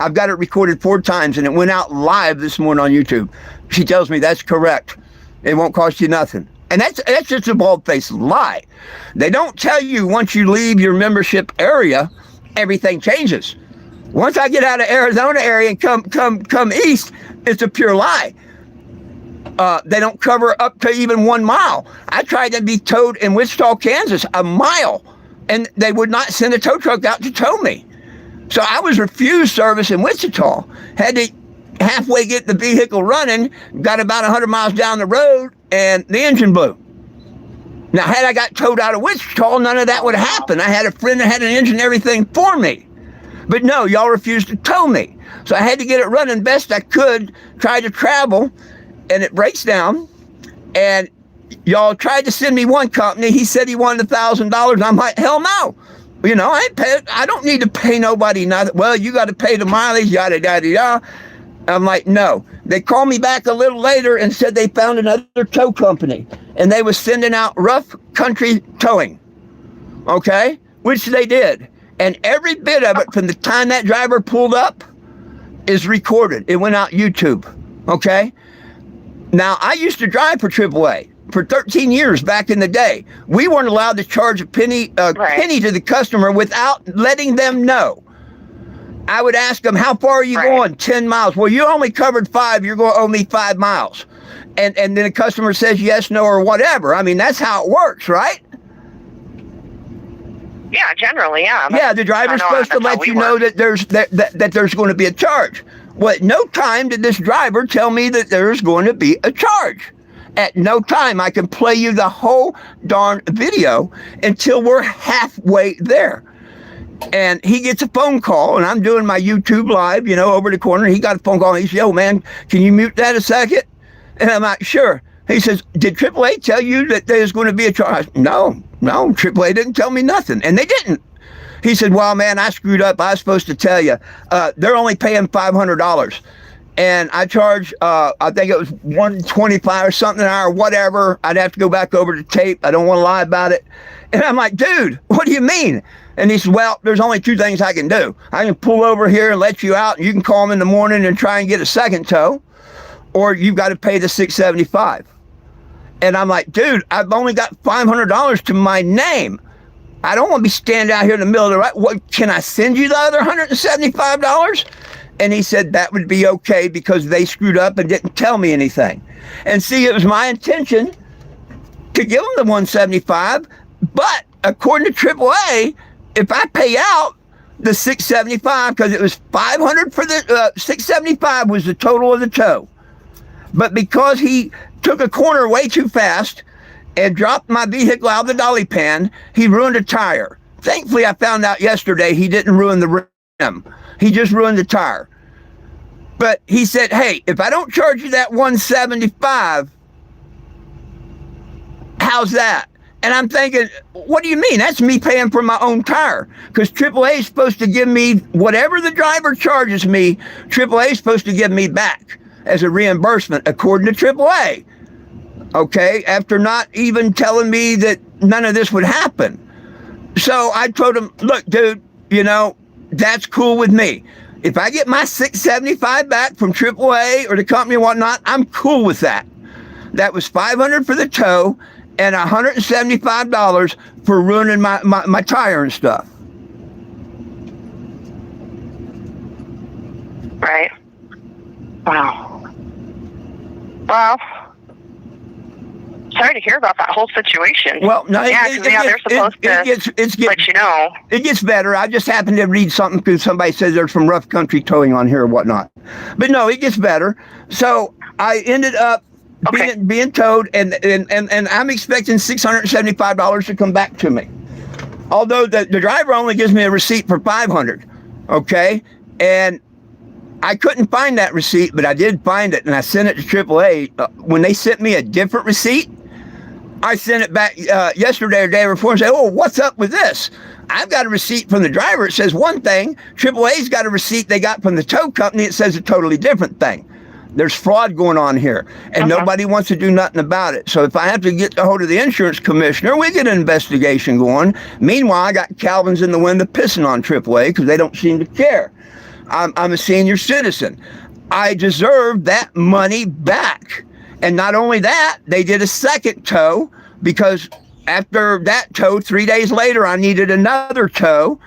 Speaker 1: I've got it recorded 4 times, and it went out live this morning on YouTube. She tells me that's correct. It won't cost you nothing. And that's just a bald-faced lie. They don't tell you once you leave your membership area, everything changes. Once I get out of Arizona area and come east, it's a pure lie. They don't cover up to even 1 mile. I tried to be towed in Wichita, Kansas, a mile, and they would not send a tow truck out to tow me. So I was refused service in Wichita. Had to halfway get the vehicle running, got about 100 miles down the road, and the engine blew. Now, had I got towed out of Wichita, none of that would happen. I had a friend that had an engine and everything for me. But no, y'all refused to tow me. So I had to get it running best I could, try to travel, and it breaks down. And y'all tried to send me one company. He said he wanted $1,000. I'm like, hell no. You know, I don't need to pay nobody nothing. Well, you got to pay the mileage, yada, yada, yada. I'm like, no. They called me back a little later and said they found another tow company. And they was sending out rough country towing. Okay? Which they did. And every bit of it, from the time that driver pulled up is recorded. It went out YouTube, okay? Now, I used to drive for AAA for 13 years back in the day. We weren't allowed to charge a penny to the customer without letting them know. I would ask them, how far are you going? 10 miles. Well, you only covered 5. You're going to owe me 5 miles. And then the customer says yes, no, or whatever. I mean, that's how it works, right?
Speaker 5: Yeah, generally, yeah.
Speaker 1: Yeah, the driver's supposed to let you know that there's going to be a charge. Well, at no time did this driver tell me that there's going to be a charge. At no time. I can play you the whole darn video until we're halfway there. And he gets a phone call, and I'm doing my YouTube live, over the corner. He got a phone call, and he says, yo, man, can you mute that a second? And I'm like, sure. He says, did AAA tell you that there's going to be a charge? No, AAA didn't tell me nothing. And they didn't. He said, well, man, I screwed up. I was supposed to tell you. They're only paying $500. And I charge, I think it was $125 or something an hour, whatever. I'd have to go back over the tape. I don't want to lie about it. And I'm like, dude, what do you mean? And he said, well, there's only 2 things I can do. I can pull over here and let you out, and you can call them in the morning and try and get a second tow, or you've got to pay the $675. And I'm like, dude, I've only got $500 to my name. I don't want to be standing out here in the middle of the right. What, can I send you the other $175? And he said that would be okay because they screwed up and didn't tell me anything. And see, it was my intention to give them the $175, but according to AAA, if I pay out the $675, because it was $500 for the $675 was the total of the tow. But because he took a corner way too fast and dropped my vehicle out of the dolly pan, he ruined a tire. Thankfully, I found out yesterday he didn't ruin the rim. He just ruined the tire. But he said, hey, if I don't charge you that $175, how's that? And I'm thinking, what do you mean? That's me paying for my own tire. Because AAA is supposed to give me whatever the driver charges me, AAA is supposed to give me back as a reimbursement, according to AAA. Okay, after not even telling me that none of this would happen. So I told him, look, dude, that's cool with me. If I get my $675 back from AAA or the company or whatnot, I'm cool with that. That was $500 for the tow and $175 for ruining my tire and stuff.
Speaker 5: Right. Wow. Well, sorry to hear about that whole situation.
Speaker 1: Well, no,
Speaker 5: they're supposed to let you know.
Speaker 1: It gets better. I just happened to read something because somebody says there's some rough country towing on here or whatnot. But no, it gets better. So I ended up being towed, and I'm expecting $675 to come back to me. Although the driver only gives me a receipt for $500, okay? And I couldn't find that receipt, but I did find it, and I sent it to AAA. When they sent me a different receipt, I sent it back yesterday or day before and said, oh, what's up with this? I've got a receipt from the driver. It says one thing. AAA's got a receipt they got from the tow company. It says a totally different thing. There's fraud going on here, and nobody wants to do nothing about it. So if I have to get a hold of the insurance commissioner, we get an investigation going. Meanwhile, I got Calvins in the window pissing on AAA because they don't seem to care. I'm a senior citizen. I deserve that money back. And not only that, they did a second tow because after that tow, 3 days later, I needed another tow.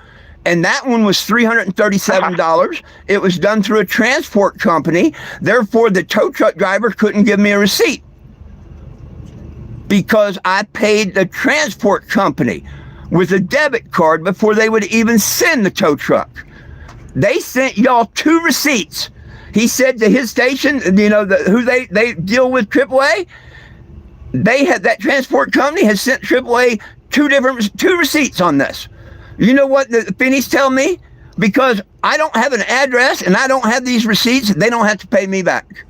Speaker 1: And that one was $337. It was done through a transport company. Therefore, the tow truck driver couldn't give me a receipt because I paid the transport company with a debit card before they would even send the tow truck. They sent y'all 2 receipts. He said to his station, who they deal with, AAA, they had that transport company has sent AAA 2 receipts on this. You know what the Phoenix tell me? Because I don't have an address and I don't have these receipts, they don't have to pay me back.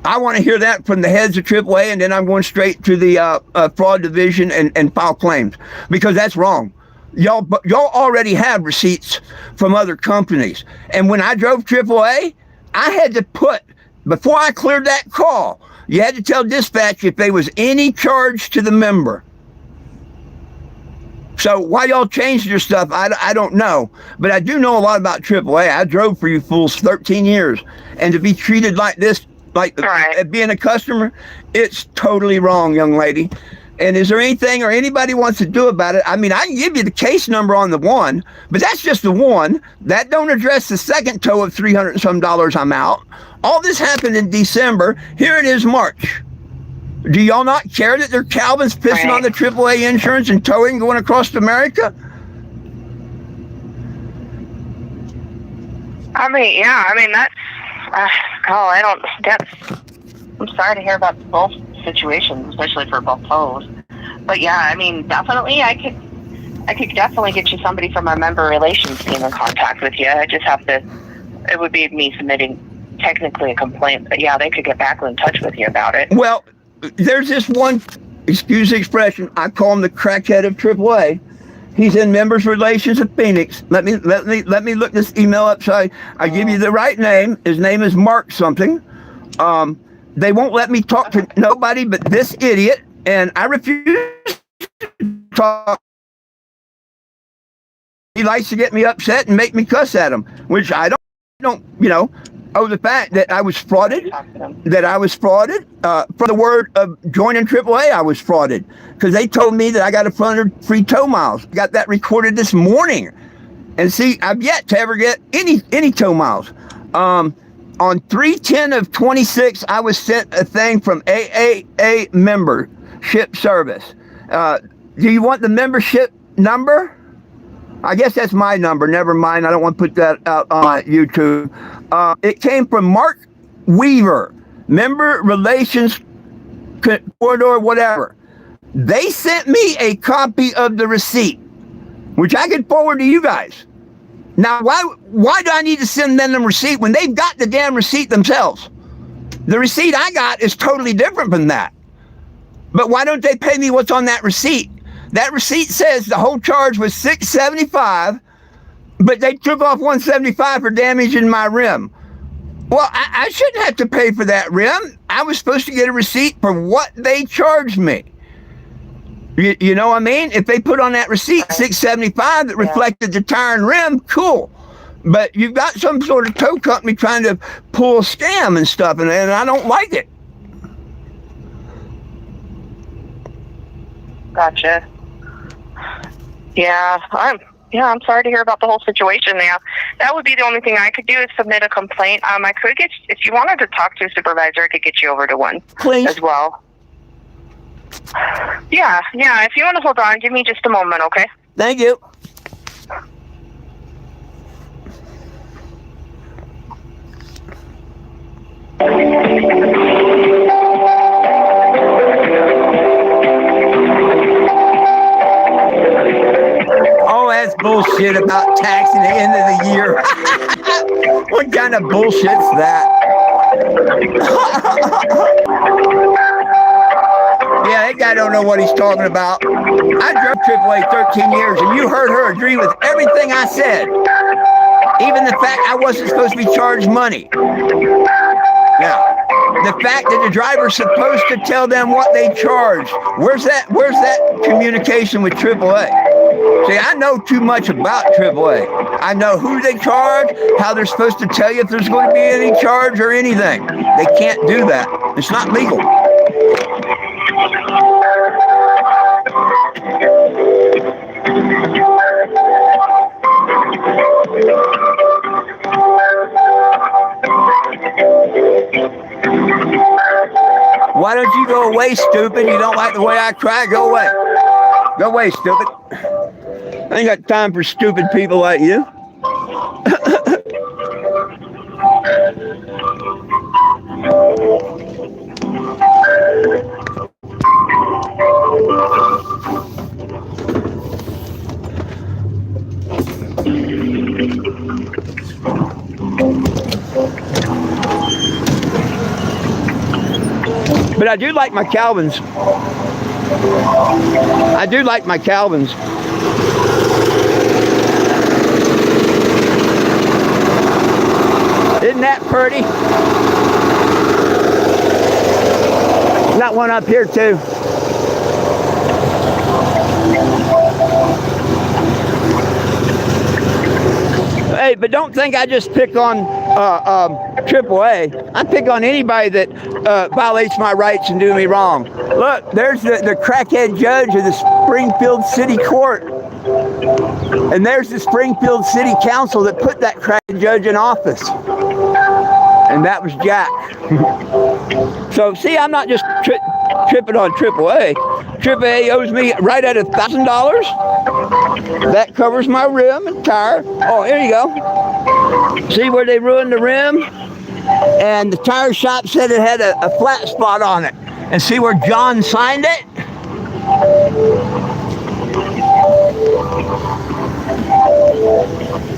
Speaker 1: I want to hear that from the heads of AAA, and then I'm going straight to the fraud division and file claims, because that's wrong. Y'all already have receipts from other companies. And when I drove AAA, I had to put, before I cleared that call, you had to tell dispatch if there was any charge to the member. So why y'all changed your stuff, I don't know. But I do know a lot about AAA. I drove for you fools 13 years. And to be treated like this, like being a customer, it's totally wrong, young lady. And is there anything or anybody wants to do about it? I mean, I can give you the case number on the one, but that's just the one. That don't address the second tow of $300 and some I'm out. All this happened in December. Here it is, March. Do y'all not care that they're Calvin's pissing on the AAA insurance and towing going across America?
Speaker 3: I mean, yeah, I mean, that's, I'm sorry to hear about both situations, especially for both tows. But yeah, I mean, definitely, I could definitely get you somebody from our member relations team in contact with you. I just have to, it would be me submitting technically a complaint, but yeah, they could get back in touch with you about it.
Speaker 1: Well, there's this one, excuse the expression, I call him the crackhead of AAA. He's in members relations of Phoenix. Let me look this email up so I give you the right name. His name is Mark something. They won't let me talk to nobody but this idiot, and I refuse to talk. He likes to get me upset and make me cuss at him, which I don't, you know. Oh, the fact that I was frauded, for the word of joining AAA, I was frauded because they told me that I got 100 free tow miles. Got that recorded this morning. And see, I've yet to ever get any tow miles. On 3/10 of 26, I was sent a thing from AAA membership service. Do you want the membership number? I guess that's my number. Never mind. I don't want to put that out on YouTube. It came from Mark Weaver, member relations corridor, whatever. They sent me a copy of the receipt, which I could forward to you guys. Now, why do I need to send them the receipt when they've got the damn receipt themselves? The receipt I got is totally different from that. But why don't they pay me what's on that receipt? That receipt says the whole charge was $675, but they took off $175 for damage in my rim. Well, I shouldn't have to pay for that rim. I was supposed to get a receipt for what they charged me. You know what I mean? If they put on that receipt $675 that reflected the tire and rim, cool. But you've got some sort of tow company trying to pull a scam and stuff, and I don't like it.
Speaker 3: Gotcha. Yeah, I'm sorry to hear about the whole situation. Yeah, that would be the only thing I could do is submit a complaint. I could get, if you wanted to talk to a supervisor, I could get you over to one.
Speaker 1: Please.
Speaker 3: As well. Yeah, if you want to hold on, give me just a moment, okay?
Speaker 1: Thank you. Oh, that's bullshit about tax at the end of the year. What kind of bullshit's that? Yeah, that guy don't know what he's talking about. I drove AAA 13 years, and you heard her agree with everything I said. Even the fact I wasn't supposed to be charged money. Now, the fact that the driver's supposed to tell them what they charge. Where's that communication with AAA? See, I know too much about AAA. I know who they charge, how they're supposed to tell you if there's going to be any charge or anything. They can't do that. It's not legal. Why don't you go away, stupid? You don't like the way I cry? Go away. Go away, stupid. I ain't got time for stupid people like you. But I do like my Calvins. I do like my Calvins. Isn't that pretty? Got one up here too. Hey, but don't think I just pick on AAA. I pick on anybody that violates my rights and do me wrong. Look, there's the crackhead judge of the Springfield City Court. And there's the Springfield City Council that put that crackhead judge in office. And that was Jack. So, see, I'm not just tripping on AAA. AAA owes me right at $1,000. That covers my rim and tire. Oh, here you go. See where they ruined the rim? And the tire shop said it had a flat spot on it. And see where John signed it?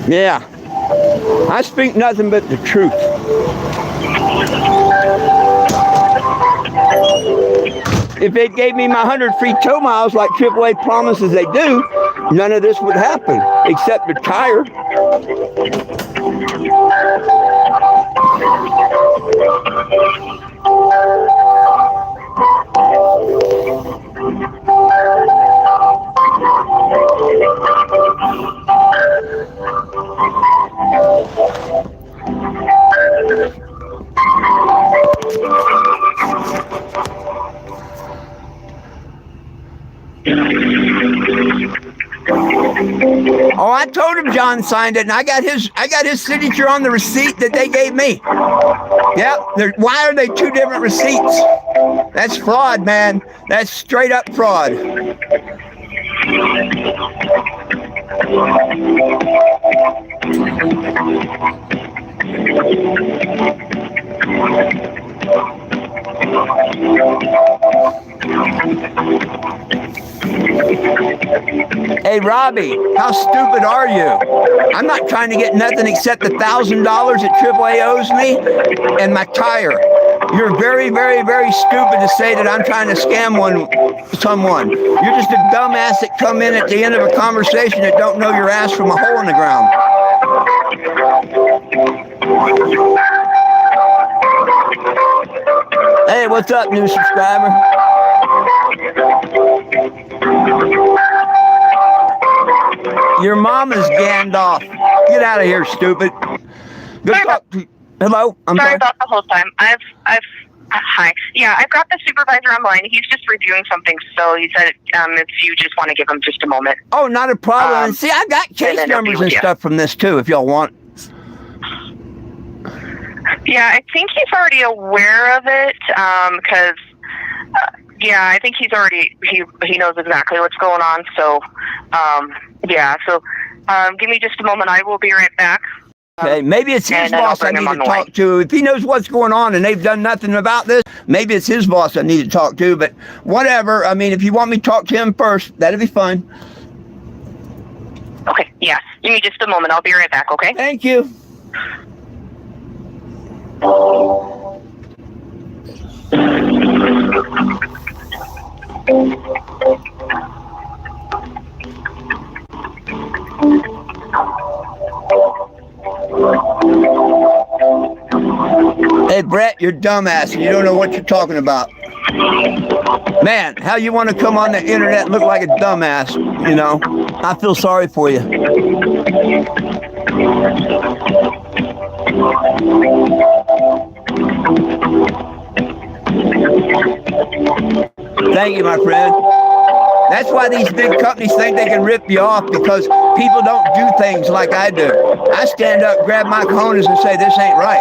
Speaker 1: Yeah. I speak nothing but the truth. If they gave me my 100 free tow miles like AAA promises they do, none of this would happen, except the tire. Oh, I told him John signed it, and I got his signature on the receipt that they gave me. Yep. Why are they two different receipts? That's fraud, man. That's straight up fraud. Hey, Robbie, how stupid are you? I'm not trying to get nothing except the $1,000 that AAA owes me and my tire. You're very, very, very stupid to say that I'm trying to scam someone. You're just a dumbass that come in at the end of a conversation that don't know your ass from a hole in the ground. Hey, what's up, new subscriber? Your mom is Gandalf. Get out of here, stupid. Good talk to you. Hello?
Speaker 5: Sorry about the whole time. Hi. Yeah, I've got the supervisor online. He's just reviewing something, so he said if you just want to give him just a moment.
Speaker 1: Oh, not a problem. See, I got case numbers and stuff from this, too, if y'all want.
Speaker 5: Yeah, I think he's already aware of it, because, yeah, I think he's already, he knows exactly what's going on, so, yeah, so, give me just a moment. I will be right back.
Speaker 1: Okay, maybe it's his boss I need to talk to. If he knows what's going on and they've done nothing about this, maybe it's his boss I need to talk to, but whatever. I mean, if you want me to talk to him first, that'll be fine.
Speaker 5: Okay, yeah, give me just a moment. I'll be right back, okay?
Speaker 1: Thank you. Hey, Brett, you're dumbass and you don't know what you're talking about. Man, how you want to come on the internet and look like a dumbass, you know? I feel sorry for you. Thank you, my friend. That's why these big companies think they can rip you off, because people don't do things like I do. I stand up, grab my cojones and say, this ain't right.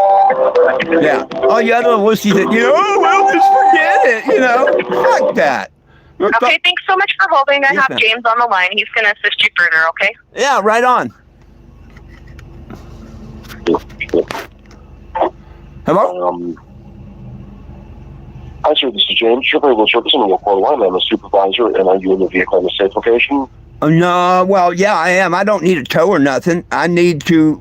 Speaker 1: Yeah. All you other wussies that, oh, well, just forget it, Fuck that.
Speaker 5: Okay, thanks so much for holding. I have James on the line. He's going to assist you further, okay?
Speaker 1: Yeah, right on. Hello?
Speaker 6: Hi, sir. This is James. Supervisor service on the record line. I'm a supervisor, and are you in the vehicle in a safe location?
Speaker 1: No, well, yeah, I am. I don't need a tow or nothing. I need to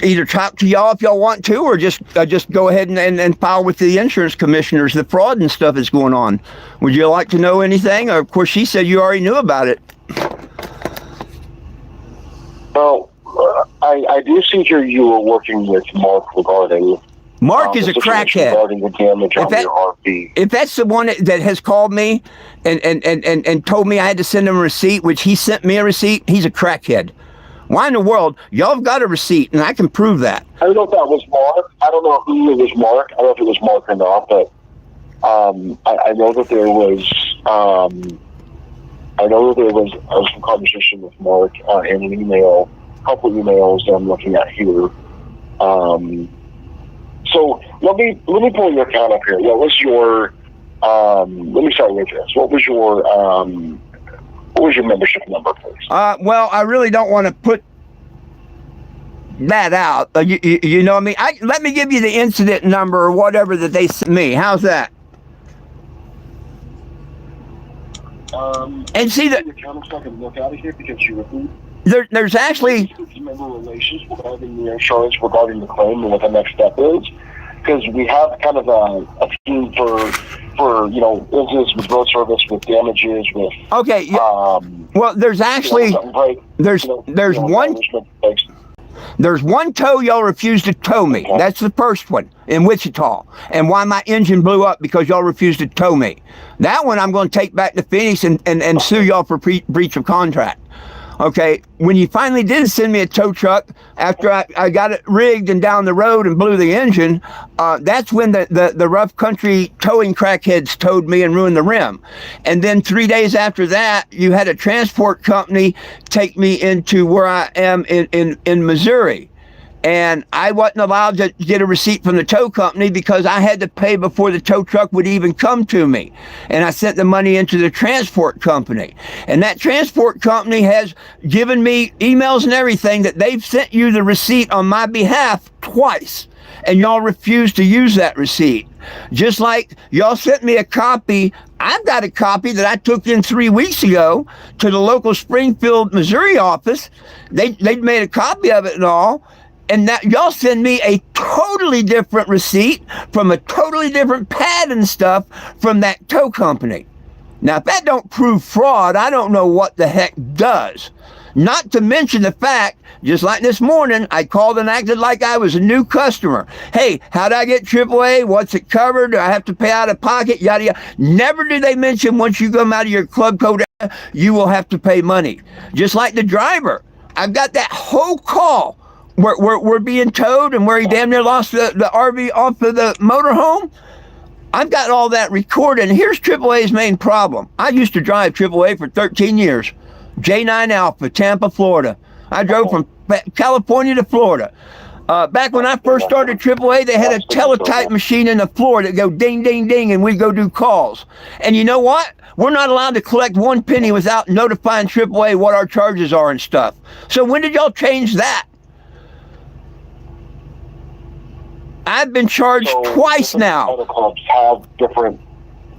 Speaker 1: either talk to y'all if y'all want to, or just go ahead and file with the insurance commissioners the fraud and stuff that's going on. Would you like to know anything? Or, of course, she said you already knew about it.
Speaker 6: Well, I do see here you were working with Mark regarding...
Speaker 1: Mark is a crackhead.
Speaker 6: Regarding the damage on your RV.
Speaker 1: If that's the one that has called me and told me I had to send him a receipt, which he sent me a receipt, he's a crackhead. Why in the world? Y'all have got a receipt, and I can prove that.
Speaker 6: I don't know if that was Mark. I don't know who it was Mark. I don't know if it was Mark or not, but I know that there was. I know that there was some conversation with Mark in an email, a couple emails that I'm looking at here. So let me pull your account up here. What was your? Let me start with this. What was your membership number, please?
Speaker 1: Well, I really don't want to put that out. You know what I mean? Let me give you the incident number or whatever that they sent me. How's that? And see that
Speaker 6: I can look out of here because
Speaker 1: there's actually
Speaker 6: member relations regarding the insurance, regarding the claim, and what the next step is. Because we have kind of a team for incidents with road service, with damages, with
Speaker 1: okay. Yeah. Well, there's actually there's one tow y'all refused to tow me. Okay. That's the first one in Wichita, and why my engine blew up because y'all refused to tow me. That one I'm going to take back to Phoenix and sue y'all for breach of contract. Okay, when you finally did send me a tow truck after I got it rigged and down the road and blew the engine, that's when the rough country towing crackheads towed me and ruined the rim. And then 3 days after that, you had a transport company take me into where I am in Missouri. And I wasn't allowed to get a receipt from the tow company because I had to pay before the tow truck would even come to me. And I sent the money into the transport company. And that transport company has given me emails and everything that they've sent you the receipt on my behalf twice. And y'all refused to use that receipt. Just like y'all sent me a copy. I've got a copy that I took in 3 weeks ago to the local Springfield, Missouri office. They'd made a copy of it and all. And that y'all send me a totally different receipt from a totally different pad and stuff from that tow company. Now, if that don't prove fraud, I don't know what the heck does. Not to mention the fact, just like this morning, I called and acted like I was a new customer. Hey, how'd I get AAA? What's it covered? Do I have to pay out of pocket? Yada, yada. Never do they mention once you come out of your club code, you will have to pay money. Just like the driver. I've got that whole call. We're being towed and where he damn near lost the RV off of the motorhome. I've got all that recorded. And here's AAA's main problem. I used to drive AAA for 13 years. J9 Alpha, Tampa, Florida. I drove from California to Florida. Back when I first started AAA, they had a teletype machine in the floor that go ding, ding, ding, and we'd go do calls. And you know what? We're not allowed to collect 1 penny without notifying AAA what our charges are and stuff. So when did y'all change that? I've been charged twice now.
Speaker 6: Auto clubs have different.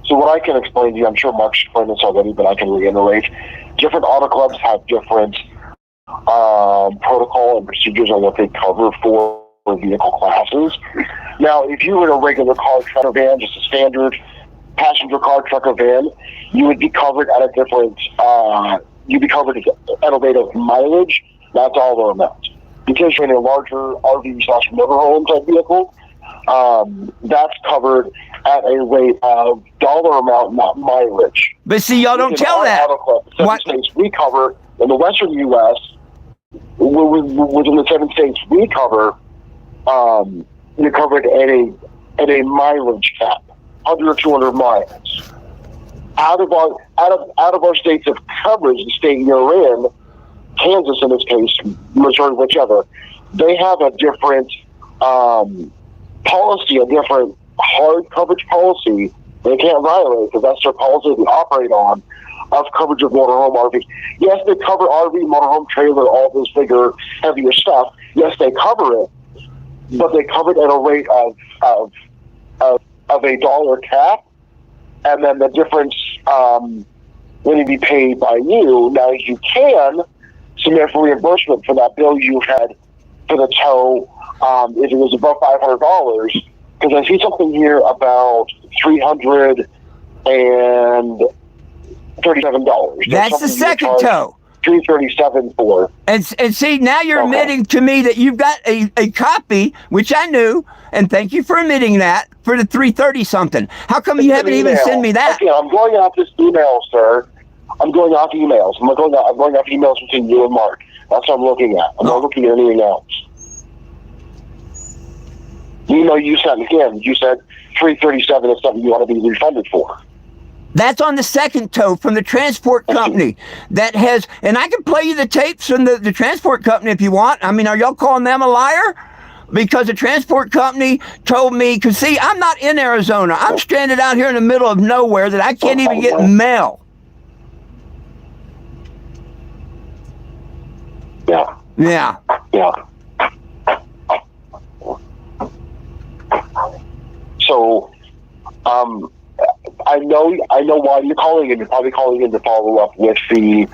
Speaker 6: So what I can explain to you, I'm sure Mark's explained this already, but I can reiterate. Different auto clubs have different protocol and procedures on what they cover for vehicle classes. Now, if you were in a regular car, truck, or van, just a standard passenger car, truck, or van, you would be covered at a different. You'd be covered at a rate of mileage. That's all the amount. Because you're in a larger RV/motorhome type vehicle, that's covered at a rate of dollar amount, not mileage.
Speaker 1: But see, y'all don't tell that.
Speaker 6: Seven states we cover in the Western U.S. Within the 7 states we cover, you're covered at a mileage cap, 100 or 200 miles. Out of our states of coverage, the state you're in, Kansas in this case, Missouri, whichever, they have a different policy, a different hard coverage policy they can't violate because that's their policy they operate on of coverage of motorhome RV. Yes, they cover RV, motorhome, trailer, all those bigger, heavier stuff. Yes, they cover it, but they cover it at a rate of a dollar cap, and then the difference when you be paid by you. Now you can submit for reimbursement for that bill you had for the tow if it was above $500, because I see something here about $337.
Speaker 1: That's the second tow.
Speaker 6: $337 for.
Speaker 1: And see, now you're admitting to me that you've got a copy, which I knew, and thank you for admitting that, for the $330 something. How come you haven't even sent me that?
Speaker 6: Okay, I'm going off this email, sir. I'm going off emails. I'm going off emails between you and Mark. That's what I'm looking at. I'm not looking at anything else. You said, again, you said $337 is something you want to be refunded for.
Speaker 1: That's on the second tow from the transport company that has, and I can play you the tapes from the transport company if you want. I mean, are y'all calling them a liar? Because the transport company told me, because see, I'm not in Arizona. I'm stranded out here in the middle of nowhere that I can't even get mail.
Speaker 6: Yeah.
Speaker 1: Yeah.
Speaker 6: Yeah. So, I know why you're calling in. You're probably calling in to follow up with the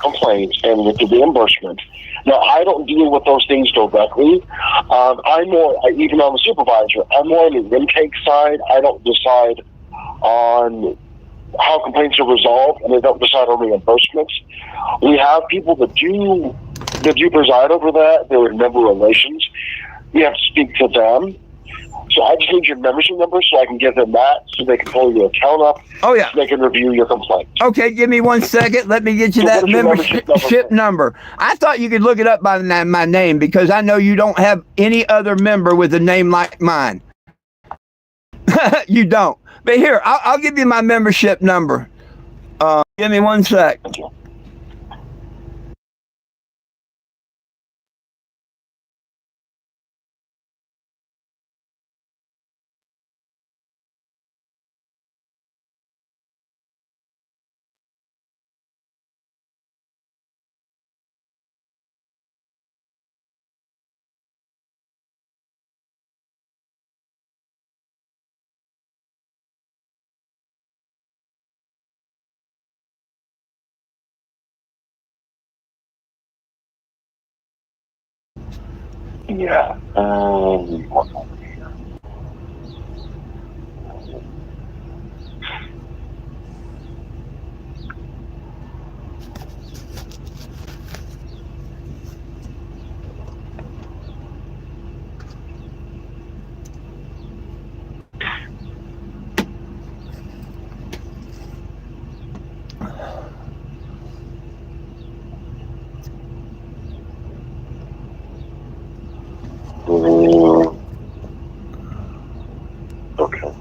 Speaker 6: complaints and with the reimbursement. Now, I don't deal with those things directly. I'm more, even though I'm a supervisor, I'm more on the intake side. I don't decide on how complaints are resolved, and I don't decide on reimbursements. We have people that do preside over that. They're in member relations. We have to speak to them. So I just need your membership number so I can give them that so they can pull your account up.
Speaker 1: Oh, yeah.
Speaker 6: So they can review your complaint.
Speaker 1: Okay, give me 1 second. Let me get you that membership number. I thought you could look it up by my name because I know you don't have any other member with a name like mine. You don't. But here, I'll give you my membership number. Give me 1 sec.
Speaker 6: Yeah. Okay.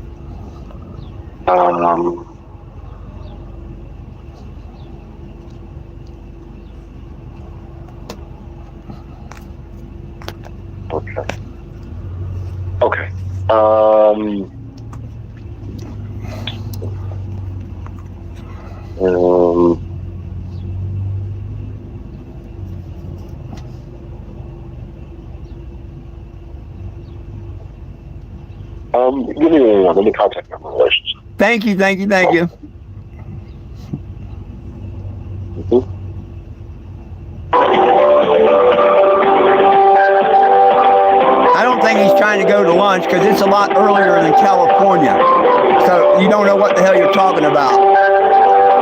Speaker 6: Okay. Okay. Give me let me contact member relations.
Speaker 1: Thank you.
Speaker 6: Mm-hmm.
Speaker 1: I don't think he's trying to go to lunch because it's a lot earlier than California. So you don't know what the hell you're talking about.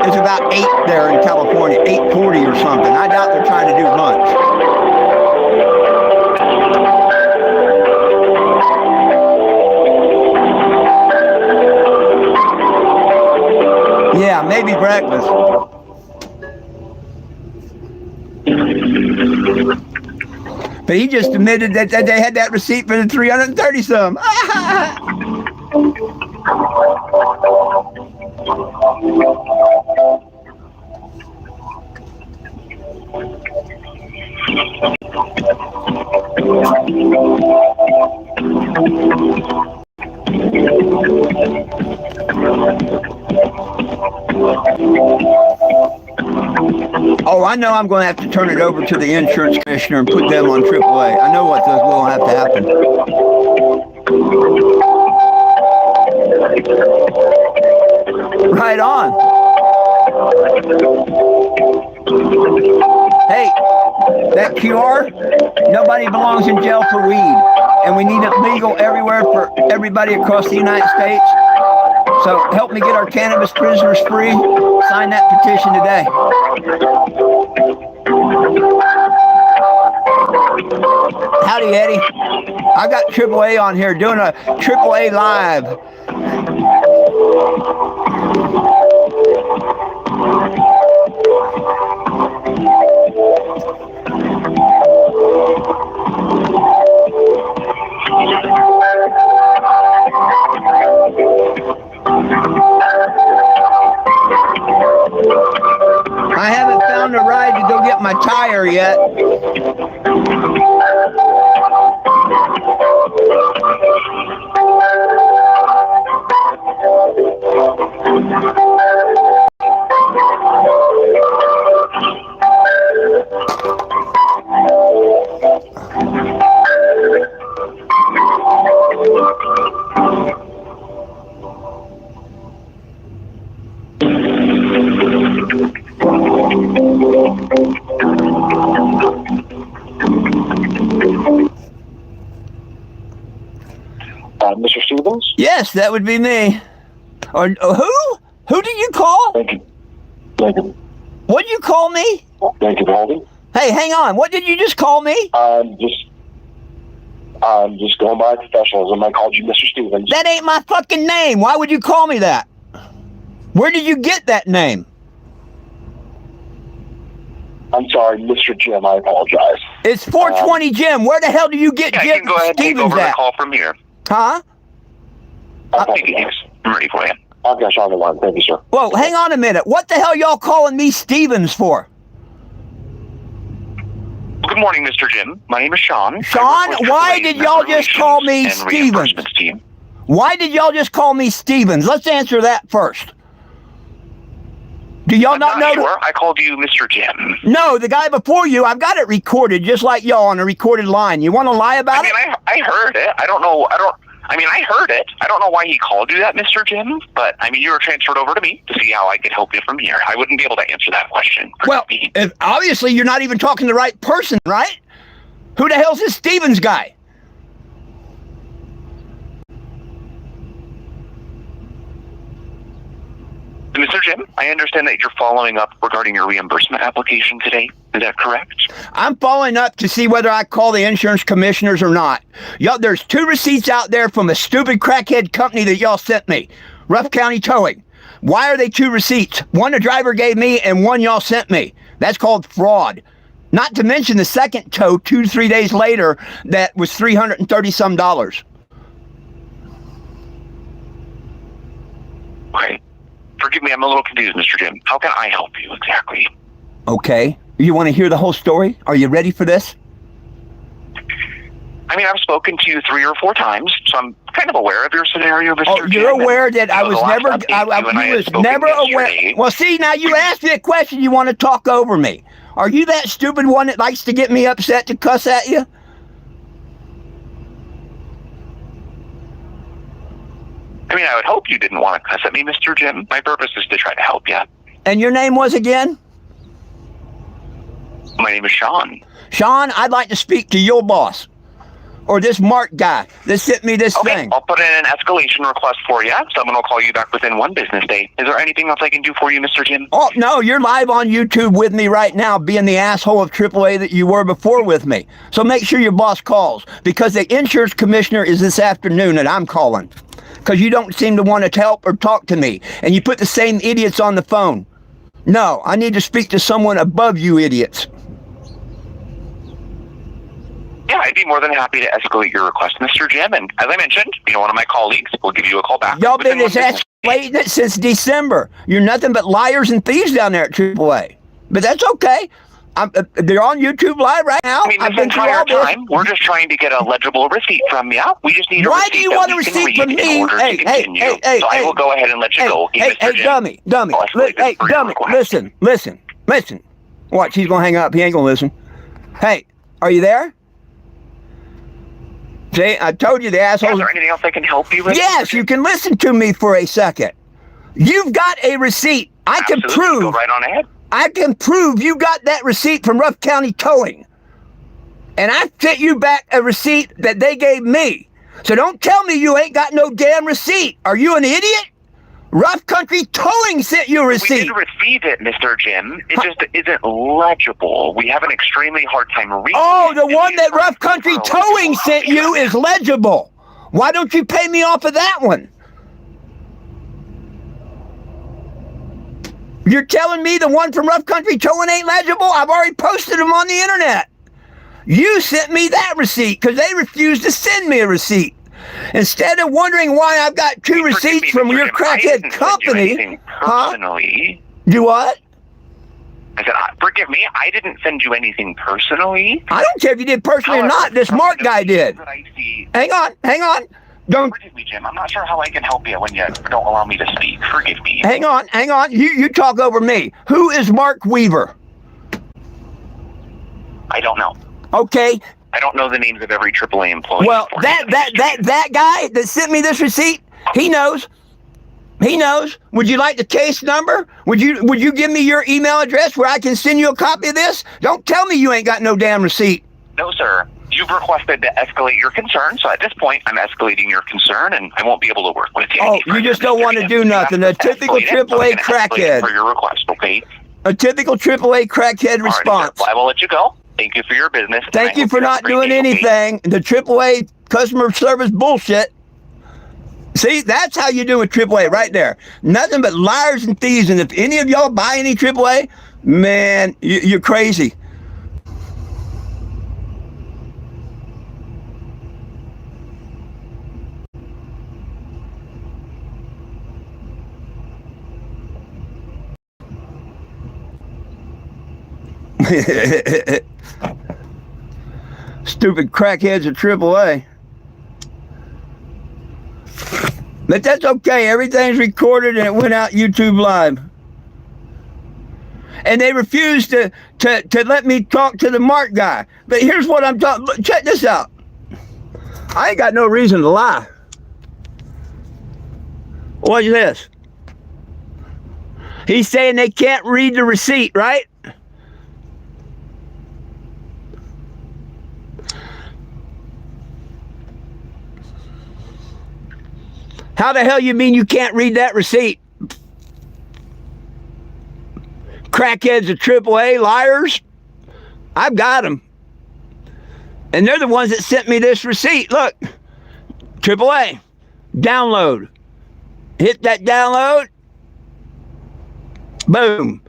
Speaker 1: It's about 8 there in California, 8:40 or something. I doubt they're trying to do lunch. Yeah, maybe breakfast. But he just admitted that they had that receipt for the 330 some. Oh, I know I'm going to have to turn it over to the insurance commissioner and put them on AAA. I know what those will have to happen. Right on. Hey, that QR, nobody belongs in jail for weed. And we need it legal everywhere for everybody across the United States. So help me get our cannabis prisoners free. Sign that petition today. Howdy, Eddie. I got AAA on here doing a AAA live. my tire yet.
Speaker 6: Mr. Stevens?
Speaker 1: Yes, that would be me. Or who? Who did you call?
Speaker 6: Thank you. Thank you.
Speaker 1: What did you call me?
Speaker 6: Thank you for holding.
Speaker 1: Hey, hang on. What did you just call me?
Speaker 6: I'm just going by professionalism. I called you Mr. Stevens.
Speaker 1: That ain't my fucking name. Why would you call me that? Where did you get that name?
Speaker 6: I'm sorry, Mr. Jim. I apologize.
Speaker 1: It's 420 Jim. Where the hell do you get
Speaker 4: Yeah,
Speaker 1: Jim
Speaker 4: I can go ahead and take
Speaker 1: Stevens
Speaker 4: over the
Speaker 1: at?
Speaker 4: call from here.
Speaker 1: Huh?
Speaker 4: Take it, yes. I'm ready for you.
Speaker 6: I've got you on the line. Thank you, sir.
Speaker 1: Whoa, hang on a minute. What the hell y'all calling me Stevens for?
Speaker 4: Good morning, Mr. Jim. My name is Sean.
Speaker 1: Sean, why did y'all just call me Stevens?
Speaker 4: Team.
Speaker 1: Why did y'all just call me Stevens? Let's answer that first. Do y'all
Speaker 4: I'm
Speaker 1: not know?
Speaker 4: sure. I called you Mr. Jim.
Speaker 1: No, the guy before you, I've got it recorded just like y'all on a recorded line. You want to lie about it?
Speaker 4: I heard it. I heard it. I don't know why he called you that, Mr. Jim, but you were transferred over to me to see how I could help you from here. I wouldn't be able to answer that question.
Speaker 1: Well, obviously you're not even talking to the right person, right? Who the hell's this Stevens guy?
Speaker 4: Mr. Jim, I understand that you're following up regarding your reimbursement application today. Is that correct?
Speaker 1: I'm following up to see whether I call the insurance commissioners or not. Y'all, there's 2 receipts out there from a stupid crackhead company that y'all sent me. Ruff County Towing. Why are they 2 receipts? One the driver gave me and one y'all sent me. That's called fraud. Not to mention the second tow 2 to 3 days later that was $330 some.
Speaker 4: Okay. Forgive me, I'm a little confused, Mr. Jim. How can I help you exactly?
Speaker 1: Okay. You want to hear the whole story? Are you ready for this?
Speaker 4: I've spoken to you 3 or 4 times, so I'm kind of aware of your scenario, Mr. Jim.
Speaker 1: Oh, you're aware that I was never aware. Well, see, now you asked me a question, you want to talk over me. Are you that stupid one that likes to get me upset to cuss at you?
Speaker 4: I would hope you didn't want to cuss at me, Mr. Jim. My purpose is to try to help you.
Speaker 1: And your name was again?
Speaker 4: My name is Sean.
Speaker 1: Sean, I'd like to speak to your boss. Or this Mark guy that sent me this thing.
Speaker 4: I'll put in an escalation request for you. Someone will call you back within 1 business day. Is there anything else I can do for you, Mr. Jim?
Speaker 1: Oh, no, you're live on YouTube with me right now, being the asshole of AAA that you were before with me. So make sure your boss calls, because the insurance commissioner is this afternoon and I'm calling. Because you don't seem to want to help or talk to me. And you put the same idiots on the phone. No, I need to speak to someone above you idiots.
Speaker 4: Yeah, I'd be more than happy to escalate your request, Mr. Jim. And as I mentioned, one of my colleagues will give you a call back.
Speaker 1: Y'all been escalating it since December. You're nothing but liars and thieves down there at AAA. But that's okay. They're on YouTube Live right now.
Speaker 4: This entire time, we're just trying to get a legible receipt from you. We just need a receipt.
Speaker 1: Why do you want a receipt from me? Hey,
Speaker 4: I will go ahead and let you go.
Speaker 1: Hey, dummy. Hey, dummy, listen. Watch, he's going to hang up. He ain't going to listen. Hey, are you there? See, I told you the assholes.
Speaker 4: Is there anything else I can help you with?
Speaker 1: Yes, you can listen to me for a second. You've got a receipt. I can prove.
Speaker 4: Go right on ahead.
Speaker 1: I can prove you got that receipt from Ruff County Towing. And I sent you back a receipt that they gave me. So don't tell me you ain't got no damn receipt. Are you an idiot? Ruff Country Towing sent you a receipt.
Speaker 4: We did receive it, Mr. Jim. It just isn't legible. We have an extremely hard time reading it.
Speaker 1: Oh, the one that Ruff Country Towing sent you is legible. Why don't you pay me off of that one? You're telling me the one from Ruff Country Towing ain't legible? I've already posted them on the internet. You sent me that receipt because they refused to send me a receipt. Instead of wondering why I've got 2 receipts from your crackhead company.
Speaker 4: Personally.
Speaker 1: Do what?
Speaker 4: I said, forgive me, I didn't send you anything personally.
Speaker 1: I don't care if you did personally or not. This Mark guy did.
Speaker 4: That I see,
Speaker 1: hang on. Don't.
Speaker 4: Forgive me, Jim. I'm not sure how I can help you when you don't allow me to speak. Forgive me.
Speaker 1: Hang on. You talk over me. Who is Mark Weaver?
Speaker 4: I don't know.
Speaker 1: Okay.
Speaker 4: I don't know the names of every AAA employee.
Speaker 1: Well, that guy that sent me this receipt, he knows. He knows. Would you like the case number? Would you give me your email address where I can send you a copy of this? Don't tell me you ain't got no damn receipt.
Speaker 4: No, sir. You've requested to escalate your concern, so at this point, I'm escalating your concern, and I won't be able to work with you.
Speaker 1: Oh, you just don't want to do nothing. A typical AAA crackhead.
Speaker 4: For your request, okay?
Speaker 1: A typical AAA crackhead response.
Speaker 4: Well, I will let you go. Thank you for your business.
Speaker 1: Thank you for not doing anything. The AAA customer service bullshit. See, that's how you do with AAA right there. Nothing but liars and thieves. And if any of y'all buy any AAA, man, you're crazy. Stupid crackheads at AAA. But that's okay. Everything's recorded and it went out YouTube Live. And they refused to let me talk to the Mark guy. But here's what I'm talking. Check this out. I ain't got no reason to lie. What's this? He's saying they can't read the receipt, right? How the hell you mean you can't read that receipt? Crackheads at AAA, liars? I've got them. And they're the ones that sent me this receipt. Look, AAA, download. Hit that download. Boom.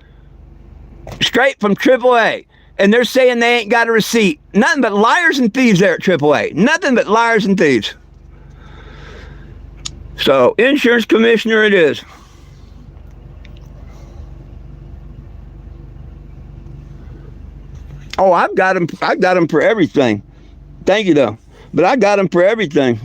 Speaker 1: Straight from AAA. And they're saying they ain't got a receipt. Nothing but liars and thieves there at AAA. Nothing but liars and thieves. So, insurance commissioner it is. Oh, I've got them for everything. Thank you, though. But I got them for everything.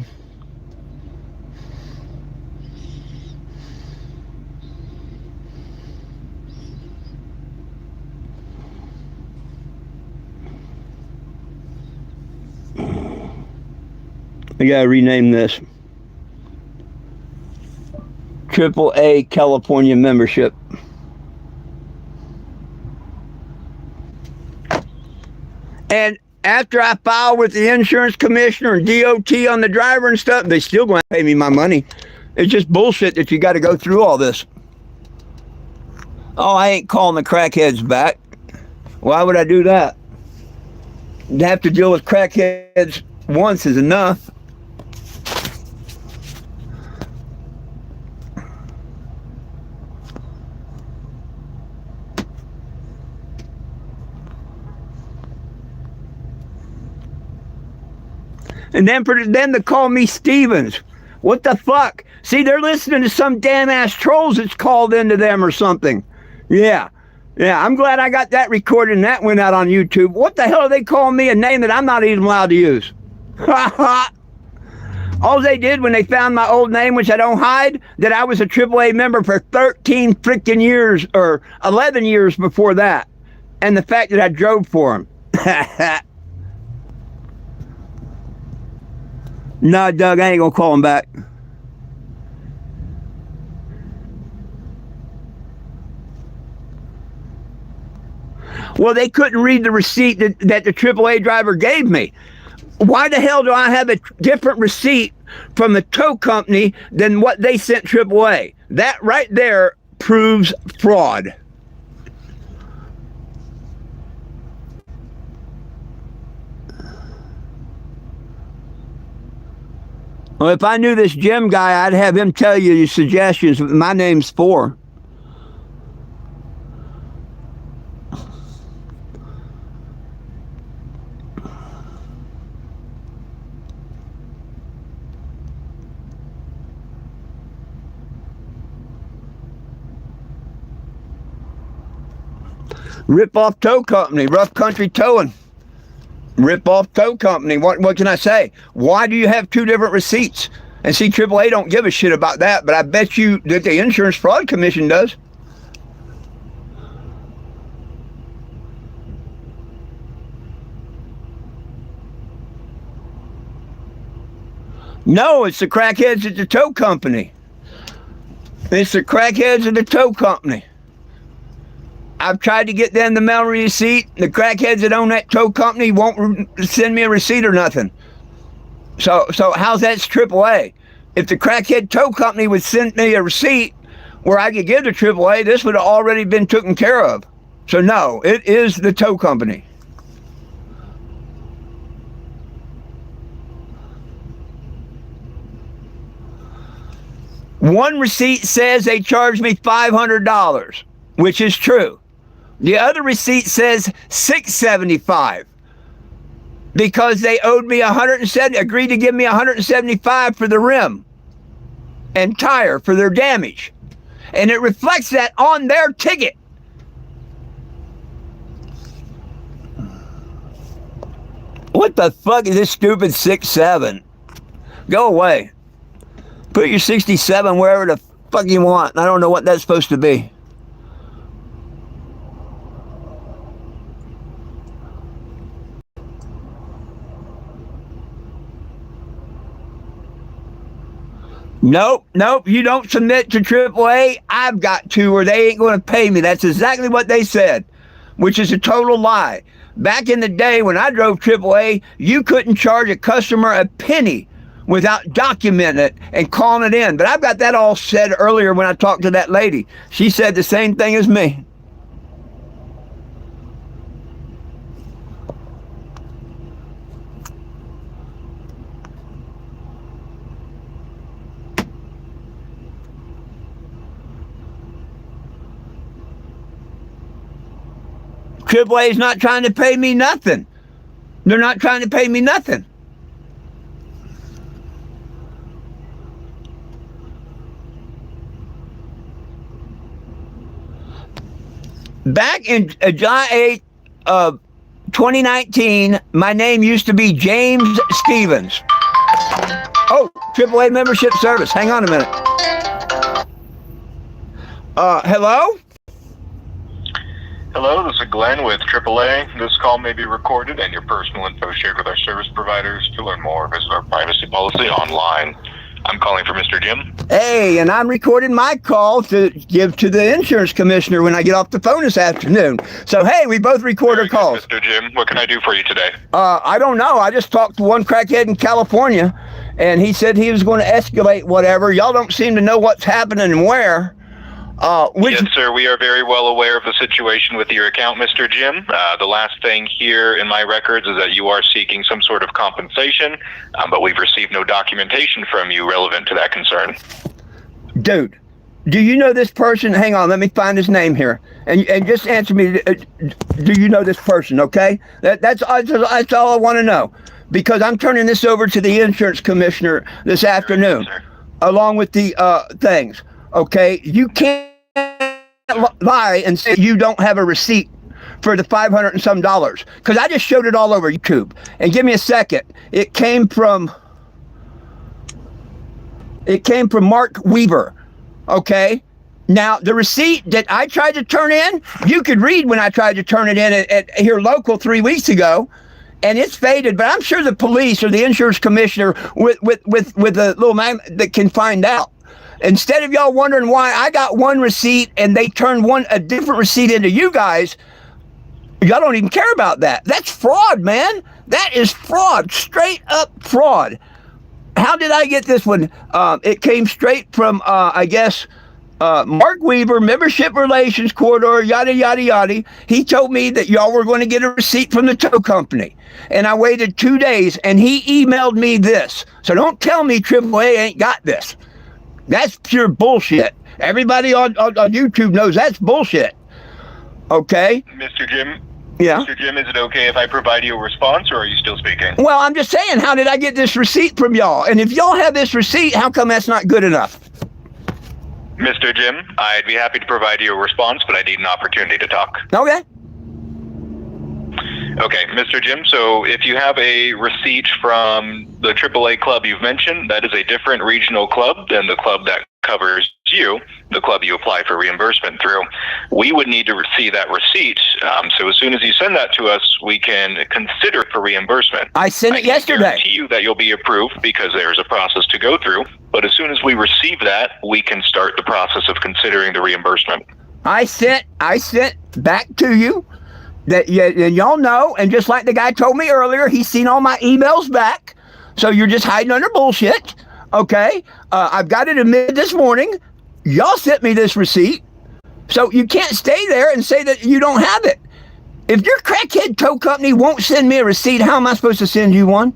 Speaker 1: I gotta rename this. AAA California membership. And after I file with the insurance commissioner and DOT on the driver and stuff, they still going to pay me my money. It's just bullshit that you got to go through all this. Oh, I ain't calling the crackheads back. Why would I do that? To have to deal with crackheads once is enough. And then for them to call me Stevens. What the fuck? See, they're listening to some damn ass trolls that's called into them or something. Yeah, I'm glad I got that recorded and that went out on YouTube. What the hell are they calling me a name that I'm not even allowed to use? All they did when they found my old name, which I don't hide, that I was a AAA member for 13 freaking years, or 11 years before that. And the fact that I drove for them. No, Doug, I ain't gonna call him back. Well, they couldn't read the receipt that the AAA driver gave me. Why the hell do I have a different receipt from the tow company than what they sent AAA? That right there proves fraud. Well, if I knew this Jim guy, I'd have him tell you your suggestions. My name's for. Rip off tow company, rough country towing. Rip off tow company. What can I say? Why do you have two different receipts? And see, AAA don't give a shit about that, but I bet you that the Insurance Fraud Commission does. No, it's the crackheads at the tow company. It's the crackheads at the tow company. I've tried to get them the mail receipt. The crackheads that own that tow company won't send me a receipt or nothing. So how's that AAA? If the crackhead tow company would send me a receipt where I could give to AAA, this would have already been taken care of. So no, it is the tow company. One receipt says they charged me $500, which is true. The other receipt says $675 because they owed me agreed to give me $175 for the rim and tire for their damage. And it reflects that on their ticket. What the fuck is this stupid 6.7? Go away. Put your 67 wherever the fuck you want. I don't know what that's supposed to be. Nope, you don't submit to AAA. I've got to, or they ain't going to pay me. That's exactly what they said, which is a total lie. Back in the day when I drove AAA, you couldn't charge a customer a penny without documenting it and calling it in. But I've got that all said earlier when I talked to that lady. She said the same thing as me. AAA is not trying to pay me nothing. They're not trying to pay me nothing. Back in July 8th of 2019, my name used to be James Stevens. Oh, AAA membership service. Hang on a minute. Hello?
Speaker 7: Hello, this is Glenn with AAA. This call may be recorded and your personal info shared with our service providers. To learn more, visit our privacy policy online. I'm calling for Mr. Jim.
Speaker 1: Hey, and I'm recording my call to give to the insurance commissioner when I get off the phone this afternoon. So, hey, we both record our calls.
Speaker 7: Mr. Jim, what can I do for you today?
Speaker 1: I don't know. I just talked to one crackhead in California, and he said he was going to escalate whatever. Y'all don't seem to know what's happening and where.
Speaker 7: Yes, sir. We are very well aware of the situation with your account, Mr. Jim. The last thing here in my records is that you are seeking some sort of compensation, but we've received no documentation from you relevant to that concern.
Speaker 1: Dude, do you know this person? Hang on, let me find his name here. And just answer me, do you know this person, okay? That's all I want to know. Because I'm turning this over to the insurance commissioner this afternoon, along with the things. Okay, you can't lie and say you don't have a receipt for the $500 and some, because I just showed it all over YouTube. And give me a second. It came from Mark Weaver. Okay, now the receipt that I tried to turn in, you could read when I tried to turn it in at here local 3 weeks ago. And it's faded, but I'm sure the police or the insurance commissioner with a little man that can find out. Instead of y'all wondering why I got one receipt and they turned a different receipt into you guys, y'all don't even care about that. That's fraud, man. That is fraud, straight up fraud. How did I get this one? It came straight from, I guess, Mark Weaver, Membership Relations Corridor, yada, yada, yada. He told me that y'all were going to get a receipt from the tow company. And I waited 2 days, and he emailed me this. So don't tell me AAA ain't got this. That's pure bullshit. Everybody on YouTube knows that's bullshit. Okay?
Speaker 7: Mr. Jim?
Speaker 1: Yeah?
Speaker 7: Mr. Jim, is it okay if I provide you a response, or are you still speaking?
Speaker 1: Well, I'm just saying, how did I get this receipt from y'all? And if y'all have this receipt, how come that's not good enough?
Speaker 7: Mr. Jim, I'd be happy to provide you a response, but I need an opportunity to talk.
Speaker 1: Okay.
Speaker 7: Okay, Mr. Jim, so if you have a receipt from the AAA club you've mentioned, that is a different regional club than the club that covers you, the club you apply for reimbursement through. We would need to see that receipt. So as soon as you send that to us, we can consider it for reimbursement.
Speaker 1: I sent it yesterday.
Speaker 7: I guarantee you that you'll be approved because there's a process to go through. But as soon as we receive that, we can start the process of considering the reimbursement. I
Speaker 1: sent back to you that y'all know, and just like the guy told me earlier, he's seen all my emails back. So you're just hiding under bullshit. Okay, I've got it admitted this morning. Y'all sent me this receipt, so you can't stay there and say that you don't have it. If your crackhead tow company won't send me a receipt, how am I supposed to send you one?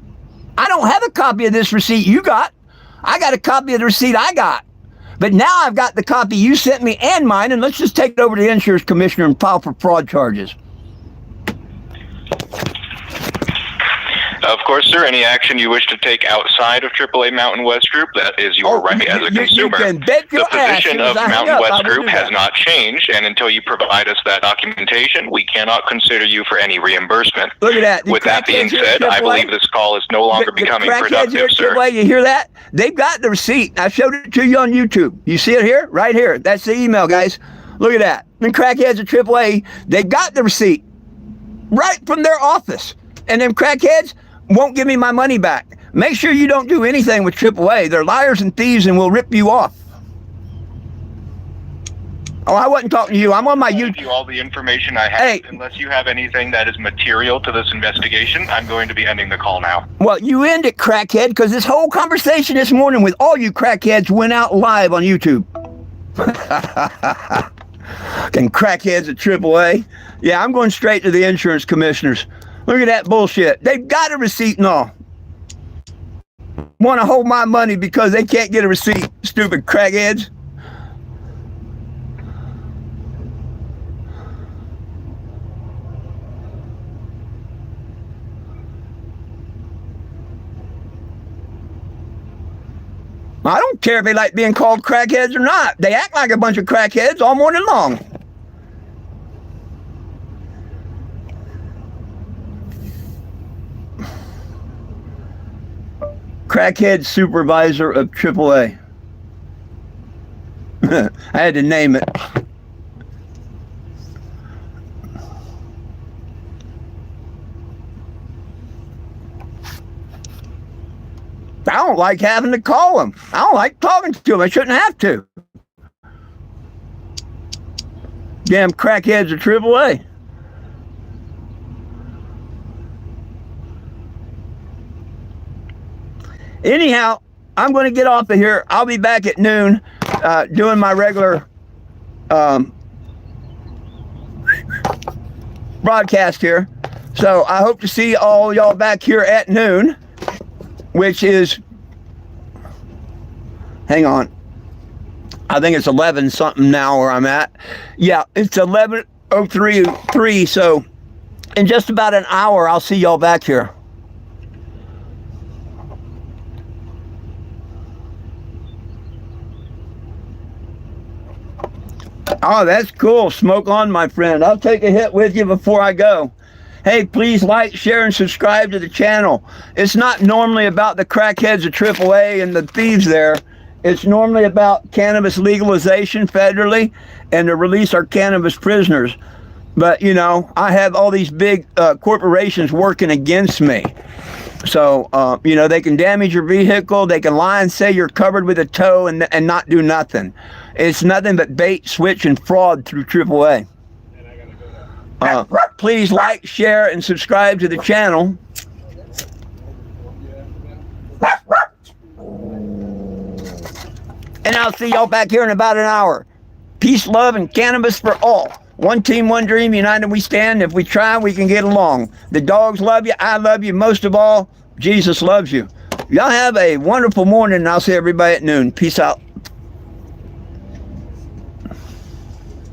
Speaker 1: I don't have a copy of this receipt you got. I got a copy of the receipt I got. But now I've got the copy you sent me and mine, and let's just take it over to the insurance commissioner and file for fraud charges.
Speaker 7: Of course, sir, any action you wish to take outside of AAA Mountain West Group, that is your right as a consumer. The position of Mountain West Group has not changed, and until you provide us that documentation, we cannot consider you for any reimbursement.
Speaker 1: Look at that.
Speaker 7: With that being said, I believe this call is no longer becoming productive, sir.
Speaker 1: You hear that? They've got the receipt. I showed it to you on YouTube. You see it here? Right here. That's the email, guys. Look at that. The crackheads at AAA, they got the receipt right from their office. And them crackheads won't give me my money back. Make sure you don't do anything with AAA. They're liars and thieves and will rip you off. Oh, I wasn't talking to you. I'm on my YouTube.
Speaker 7: I'll give you all the information I have. Hey, unless you have anything that is material to this investigation, I'm going to be ending the call now.
Speaker 1: Well, you end it, crackhead, because this whole conversation this morning with all you crackheads went out live on YouTube. And crackheads at AAA. Yeah, I'm going straight to the insurance commissioners. Look at that bullshit. They've got a receipt and all. Want to hold my money because they can't get a receipt, stupid crackheads. I don't care if they like being called crackheads or not. They act like a bunch of crackheads all morning long. Crackhead supervisor of AAA. I had to name it. I don't like having to call him. I don't like talking to him. I shouldn't have to. Damn crackheads at AAA. Anyhow, I'm going to get off of here. I'll be back at noon doing my regular broadcast here. So I hope to see all y'all back here at noon, which is, hang on, I think it's 11 something now where I'm at. Yeah, it's 11:03, so in just about an hour, I'll see y'all back here. Oh, that's cool. Smoke on, my friend. I'll take a hit with you before I go. Hey, please like, share, and subscribe to the channel. It's not normally about the crackheads of AAA and the thieves there. It's normally about cannabis legalization federally and to release our cannabis prisoners. But, you know, I have all these big corporations working against me. So, you know, they can damage your vehicle. They can lie and say you're covered with a tow and not do nothing. It's nothing but bait, switch, and fraud through AAA. Please like, share, and subscribe to the channel. And I'll see y'all back here in about an hour. Peace, love, and cannabis for all. One team, one dream, united we stand. If we try, we can get along. The dogs love you. I love you. Most of all, Jesus loves you. Y'all have a wonderful morning, and I'll see everybody at noon. Peace out.